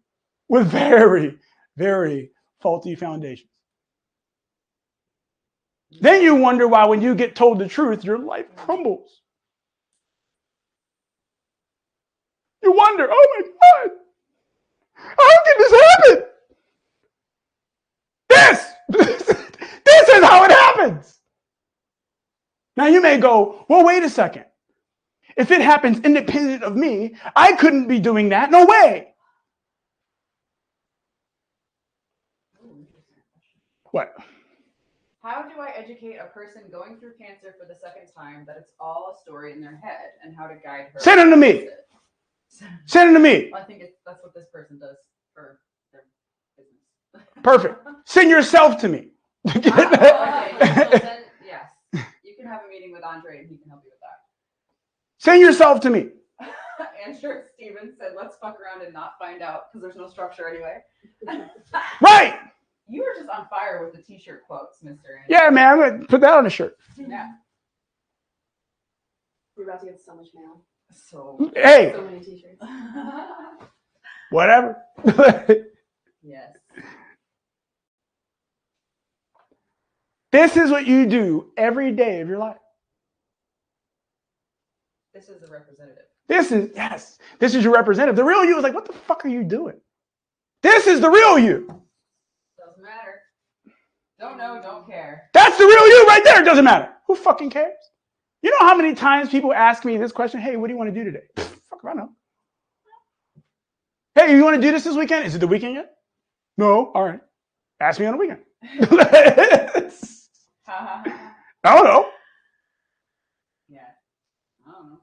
with very, very faulty foundations. Then you wonder why when you get told the truth, your life crumbles. You wonder, oh my God, how can this happen? This is how it happens. Now you may go, well, wait a second. If it happens independent of me, I couldn't be doing that. No way. What? How do I educate a person going through cancer for the second time that it's all a story in their head and how to guide her? Send them to me. Send them to me. Well, I think that's what this person does for their business. Perfect. Send yourself to me. Okay, well, then, yes. You can have a meeting with Andre and he can help you with that. Send yourself to me. Andrew Stevens said, let's fuck around and not find out because there's no structure anyway. Right. You were just on fire with the t-shirt quotes, Mr. Andrew. Yeah, man, I'm going to put that on a shirt. Yeah. We're about to get so much mail. So. Hey, So many t-shirts. whatever. Yes. This is what you do every day of your life. This is the representative. This is your representative. The real you is like, what the fuck are you doing? This is the real you. Doesn't matter. Don't know, don't care. That's the real you right there. It doesn't matter. Who fucking cares? You know how many times people ask me this question? Hey, what do you want to do today? Fuck if I know. Hey, you want to do this weekend? Is it the weekend yet? No. All right. Ask me on the weekend. I don't know. Yeah. I don't know.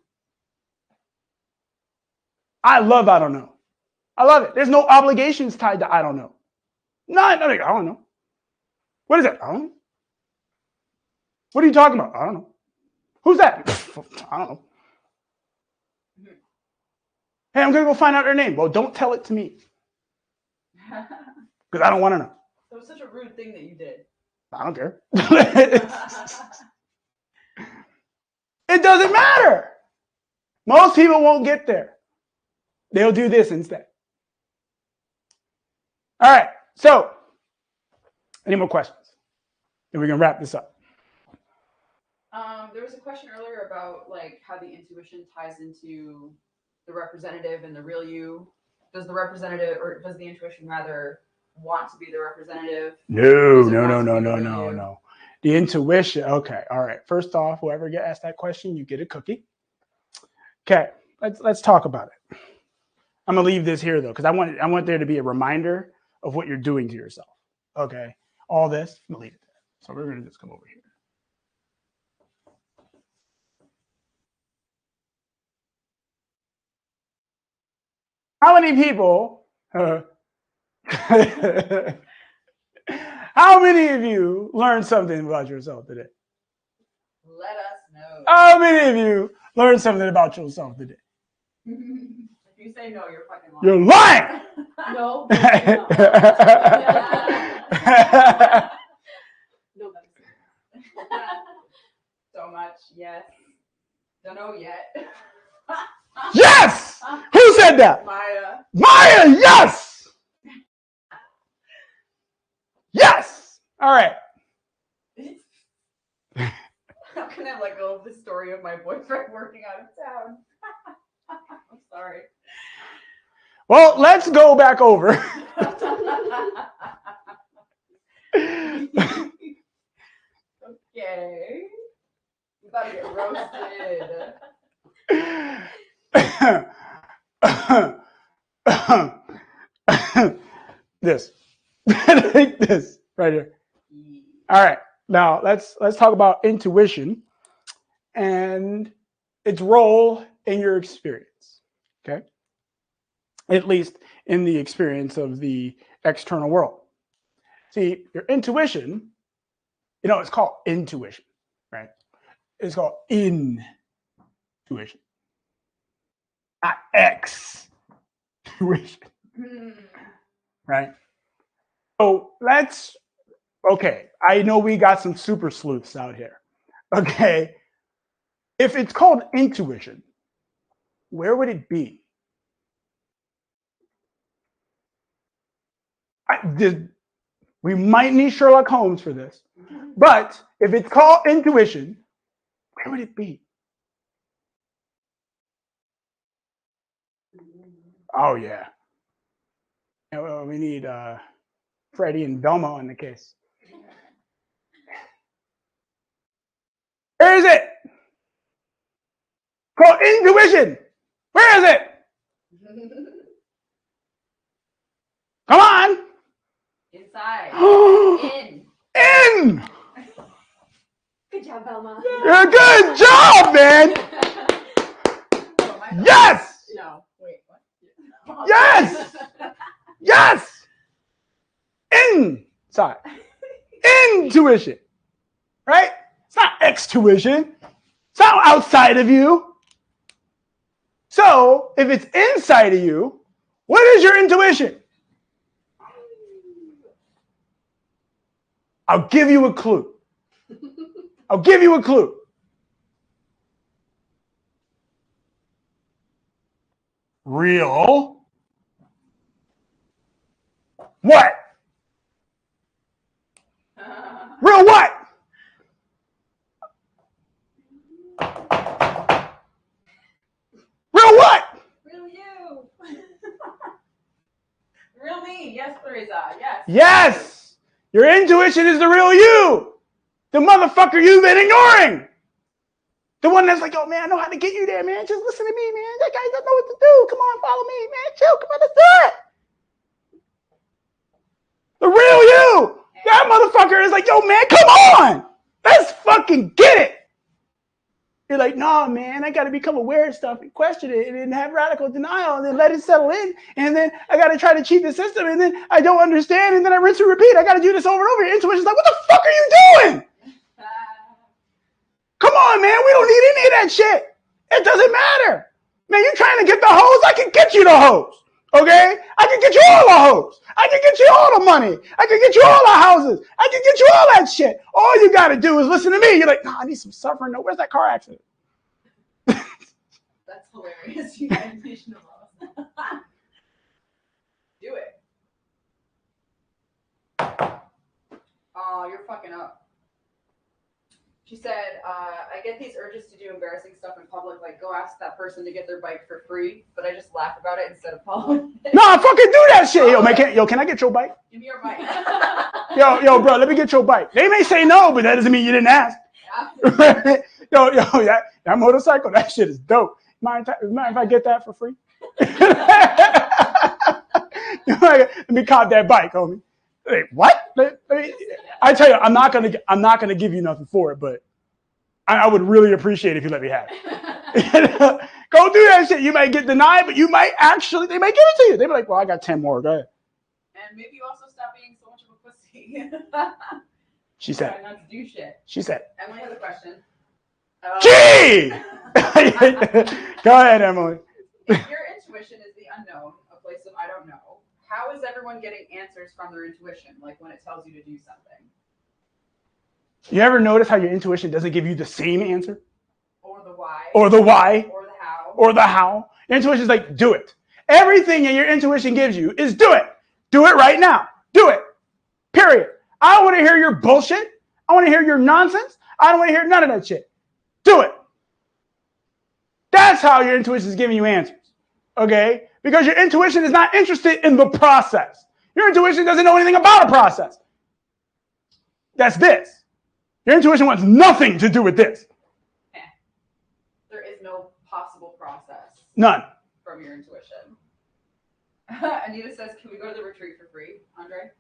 I love I don't know. I love it. There's no obligations tied to I don't know. Nothing. I don't know. What is that? I don't know. What are you talking about? I don't know. Who's that? I don't know. Hey, I'm going to go find out their name. Well, don't tell it to me because I don't want to know. That was such a rude thing that you did. I don't care. It doesn't matter. Most people won't get there. They'll do this instead. All right. So, any more questions? And we can wrap this up. There was a question earlier about like how the intuition ties into the representative and the real you. Does the representative or does the intuition rather want to be the representative? No. The intuition. Okay. All right. First off, whoever get asked that question, you get a cookie. Okay. Let's talk about it. I'm gonna leave this here though, because I want there to be a reminder of what you're doing to yourself. Okay, all this, I'm gonna leave it there. So we're gonna just come over here. How many people? How many of you learned something about yourself today? Let us know. How many of you learned something about yourself today? If you say no, you're fucking lying. You're lying. No. No. So much, yes. Don't know yet. Yes! Who said that? Maya. Maya, yes! Yes! All right. How can I let go of the story of my boyfriend working out of town? I'm sorry. Well, let's go back over. Okay. You about to get roasted. This. Like this right here. All right. Now let's talk about intuition and its role in your experience. Okay. At least in the experience of the external world. See, your intuition, it's called intuition, right? It's called intuition, not extuition, right? So I know we got some super sleuths out here. Okay. If it's called intuition, where would it be? We might need Sherlock Holmes for this, but if it's called intuition, where would it be? Oh, yeah. Well, we need Freddie and Velma on the case. Where is it? Called intuition. Where is it? Come on. Inside. In. Good job, Velma. Good job, man. Yes. No, wait, what? Yes. Yes. Inside. Intuition. Right? It's not extuition. It's not outside of you. So, if it's inside of you, what is your intuition? I'll give you a clue. I'll give you a clue. Real. What? Real what? Real what? Real you. Real me. Yes, Teresa. Yes. Yes. Your intuition is the real you. The motherfucker you've been ignoring. The one that's like, yo, man, I know how to get you there, man. Just listen to me, man. That guy doesn't know what to do. Come on, follow me, man. Chill. Come on, let's do it. The real you. That motherfucker is like, yo, man, come on. Let's fucking get it. You're like, nah, man, I got to become aware of stuff and question it and then have radical denial and then let it settle in. And then I got to try to cheat the system and then I don't understand and then I rinse and repeat. I got to do this over and over. Your intuition's like, what the fuck are you doing? Come on, man. We don't need any of that shit. It doesn't matter. Man, you trying to get the hose? I can get you the hose. Okay? I can get you all the hose. I can get you all the money. I can get you all the houses. I can get you all that shit. All you got to do is listen to me. You're like, no, I need some suffering. No, where's that car accident? That's hilarious. You got intuition of loss. Do it. Oh, you're fucking up. She said, I get these urges to do embarrassing stuff in public, like go ask that person to get their bike for free, but I just laugh about it instead of following it. No, fucking do that shit. Yo, man, can I get your bike? Give me your bike. Yo, bro, let me get your bike. They may say no, but that doesn't mean you didn't ask. Yeah. yo, that motorcycle, that shit is dope. Mind if I get that for free? Let me cop that bike, homie. Like, what? I tell you, I'm not gonna give you nothing for it, but I would really appreciate it if you let me have it. Go do that shit. You might get denied, but they might give it to you. They be like, well, I got 10 more. Go ahead. And maybe you also stop being so much of a pussy. She said. Try not to do shit. She said. Emily has a question. Gee! Go ahead, Emily. If your intuition is the unknown, a place of I don't know, how is everyone getting answers from their intuition? Like when it tells you to do something. You ever notice how your intuition doesn't give you the same answer? Or the why. Or the why. Or the how. Or the how. Your intuition is like, do it. Everything that your intuition gives you is do it. Do it right now. Do it. Period. I don't want to hear your bullshit. I want to hear your nonsense. I don't want to hear none of that shit. Do it. That's how your intuition is giving you answers. Okay? Because your intuition is not interested in the process. Your intuition doesn't know anything about a process. That's this. Your intuition wants nothing to do with this. There is no possible process. None. From your intuition. Anita says, can we go to the retreat for free, Andre?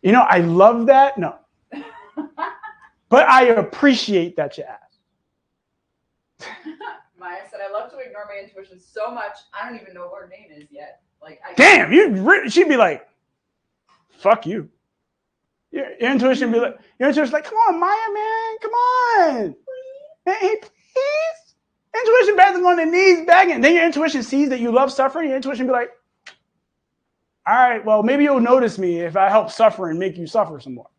You know, I love that. No. But I appreciate that you asked. Maya said, I love to ignore my intuition so much, I don't even know what her name is yet. Like, Damn, she'd be like, fuck you. Your intuition be like, your intuition's like, come on, Maya, man, come on. Hey, please. Intuition better than on their knees begging. Then your intuition sees that you love suffering. Your intuition be like, all right, well, maybe you'll notice me if I help suffer and make you suffer some more.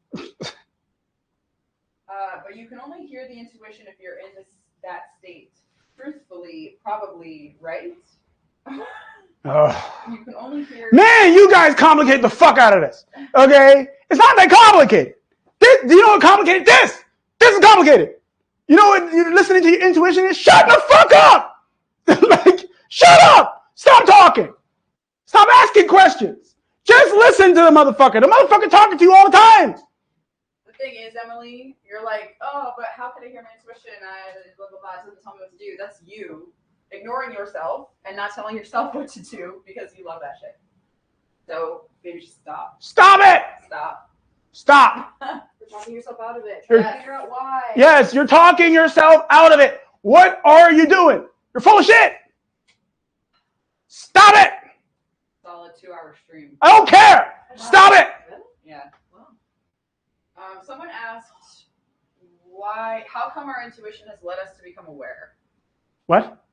But you can only hear the intuition if you're in that state. Truthfully, probably, right? You can only hear... Man, you guys complicate the fuck out of this, okay? It's not that complicated. Do you know what complicated? This is complicated. You know what you're listening to your intuition is? Shut the fuck up! Like, shut up! Stop talking! Stop asking questions! Just listen to the motherfucker. The motherfucker talking to you all the time. The thing is, Emily, you're like, oh, but how can I hear my intuition? Blah, blah, blah, it doesn't tell me what to do. That's you ignoring yourself and not telling yourself what to do because you love that shit. So maybe just stop. Stop it! Stop. You're talking yourself out of it. You're- Try to figure out why. Yes, you're talking yourself out of it. What are you doing? You're full of shit. Stop it. Solid 2-hour stream. I don't care. Stop it. Yeah. Well. Someone asked, how come our intuition has led us to become aware? What?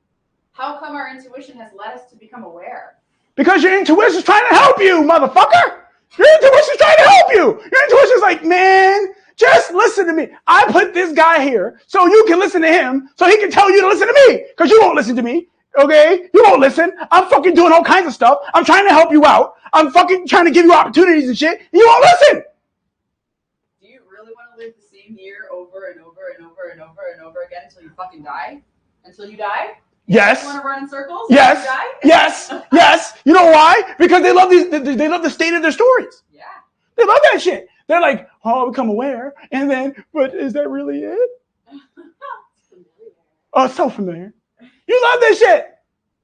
How come our intuition has led us to become aware? Because your intuition's trying to help you, motherfucker. Your intuition's trying to help you. Your intuition's like, man, just listen to me. I put this guy here so you can listen to him so he can tell you to listen to me because you won't listen to me. Okay? You won't listen. I'm fucking doing all kinds of stuff. I'm trying to help you out. I'm fucking trying to give you opportunities and shit. And you won't listen. Do you really want to live the same year over and over and over and over and over again until you fucking die? Until you die? Yes. You want to run in circles? Yes. Until you die? Yes. Yes. You know why? Because they love they love the state of their stories. Yeah. They love that shit. They're like, oh, become aware. And then, but is that really it? Oh, it's so familiar. You love this shit.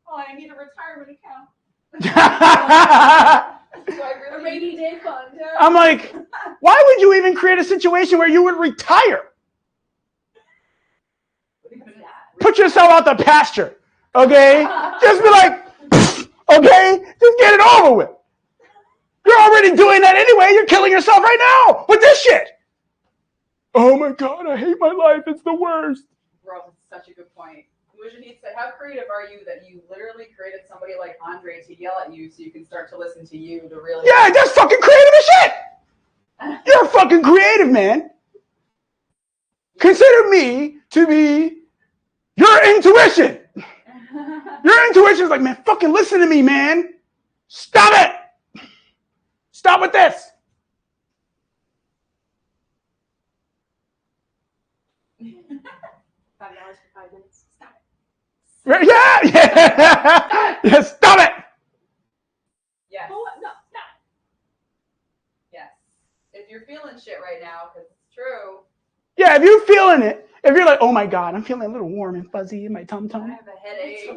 Oh, I need a retirement account. So I really rainy day fund. I'm like, why would you even create a situation where you would retire? Put yourself out the pasture, okay? Just be like, okay? Just get it over with. You're already doing that anyway. You're killing yourself right now with this shit. Oh my God, I hate my life. It's the worst. Bro, that's such a good point. Wujahid said, how creative are you that you literally created somebody like Andre to yell at you so you can start to listen to you to really... Yeah, that's fucking creative as shit. You're fucking creative, man. Consider me to be your intuition. Your intuition is like, man, fucking listen to me, man. Stop it. Stop with this. $5 for 5 minutes. Stop it. Right? Yeah. Yeah, stop it. Yes. Oh, no, stop. Yes. If you're feeling shit right now, because it's true, Yeah, if you're feeling it, if you're like, oh my God, I'm feeling a little warm and fuzzy in my I tum-tum. have a headache.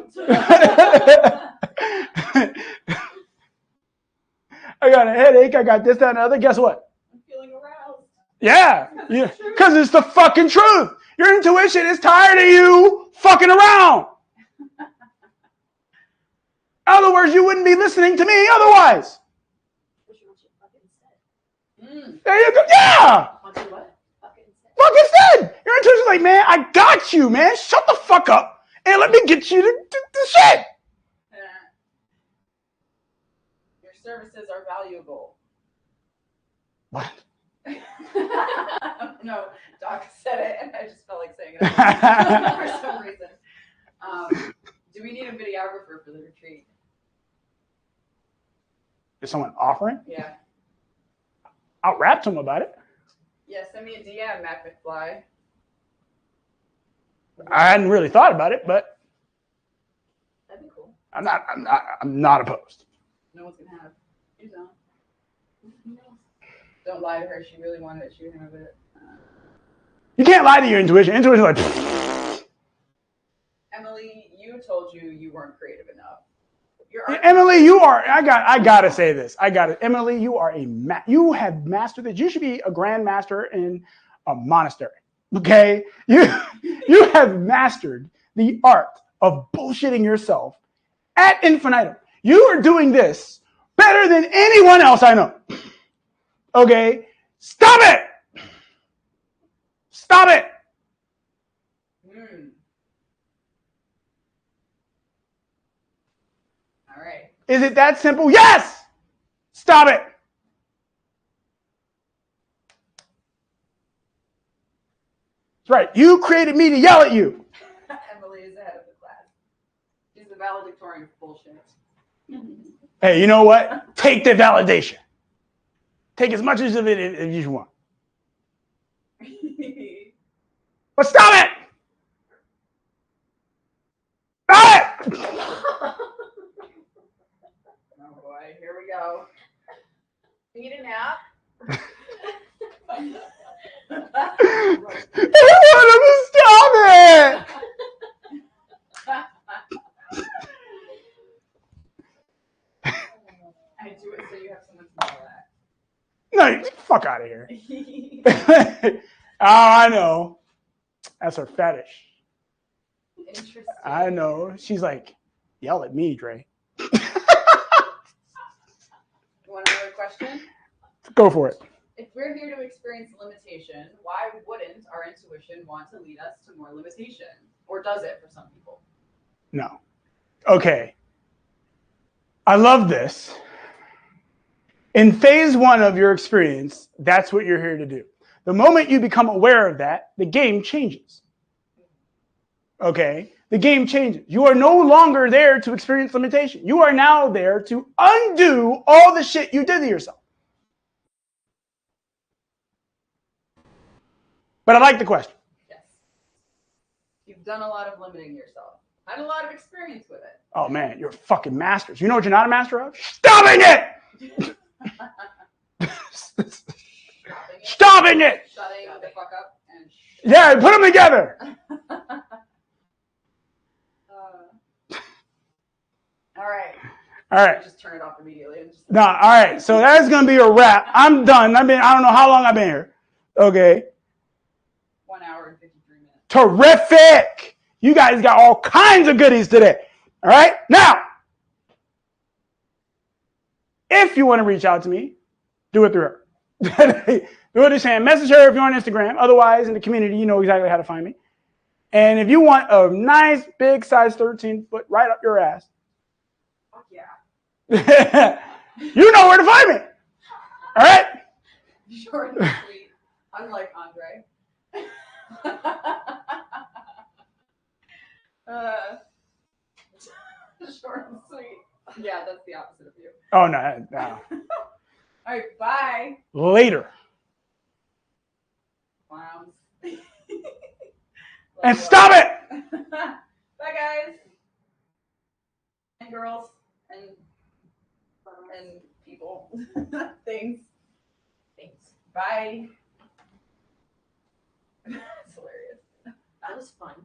I got a headache. I got this, that, and the other. Guess what? I'm feeling aroused. Yeah. Because it's the fucking truth. Your intuition is tired of you fucking around. In other words, you wouldn't be listening to me otherwise. Which one should fuck it instead? There you go. Yeah. Want to do what? Fuck it instead. Fuck instead. Your intuition's like, man, I got you, man. Shut the fuck up and let me get you the shit. Your services are valuable. What? No, Doc said it, and I just felt like saying it for some reason. Do we need a videographer for the retreat? Is someone offering? Yeah. I'll rap to him about it. Yeah, send me a DM, Matt McFly. I hadn't really thought about it, but That'd be cool. I'm not opposed. No one's gonna have. You know. Don't lie to her. She really wanted it. She didn't have it. You can't lie to your intuition. Intuition's like, Emily, you told you weren't creative enough. Emily, you are. I gotta say this. Emily, you are you have mastered this. You should be a grand master in a monastery. Okay, you have mastered the art of bullshitting yourself ad infinitum. You are doing this better than anyone else I know. Okay, stop it. Stop it. All right. Is it that simple? Yes. Stop it. That's right. You created me to yell at you. Emily is the head of the class. She's the valedictorian of bullshit. Hey, you know what? Take the validation. Take as much of it as you want. But stop it! Stop it! Oh boy, here we go. Need a nap? I want him to stop it! I do it so you have someone to yell at. No, you fuck out of here. Oh, I know. That's her fetish. Interesting. I know. She's like, yell at me, Dre. You want another question? Go for it. If we're here to experience limitation, why wouldn't our intuition want to lead us to more limitation? Or does it for some people? No. Okay. I love this. In phase 1 of your experience, that's what you're here to do. The moment you become aware of that, the game changes. Okay? The game changes. You are no longer there to experience limitation. You are now there to undo all the shit you did to yourself. But I like the question. Yes. You've done a lot of limiting yourself. Had a lot of experience with it. Oh man, you're fucking masters. You know what you're not a master of? Stopping it! Stopping it! Shutting the fuck up and Yeah, put them together. All right. All right. Just turn it off immediately. And just... No, all right. So that's gonna be a wrap. I'm done. I don't know how long I've been here. Okay. 1 hour and 53 minutes. Terrific. You guys got all kinds of goodies today. All right. Now, if you want to reach out to me, do it through her. Do it this hand. Message her if you're on Instagram. Otherwise, in the community, you know exactly how to find me. And if you want a nice, big size 13 foot right up your ass, Fuck yeah. you know where to find me. All right? Short and sweet. Unlike Andre. Short and sweet. Yeah, that's the opposite of you. Oh, no. All right, bye. Later. Clowns. And stop it. Bye, guys. And girls. And people. Things. Bye. It's hilarious. That was fun.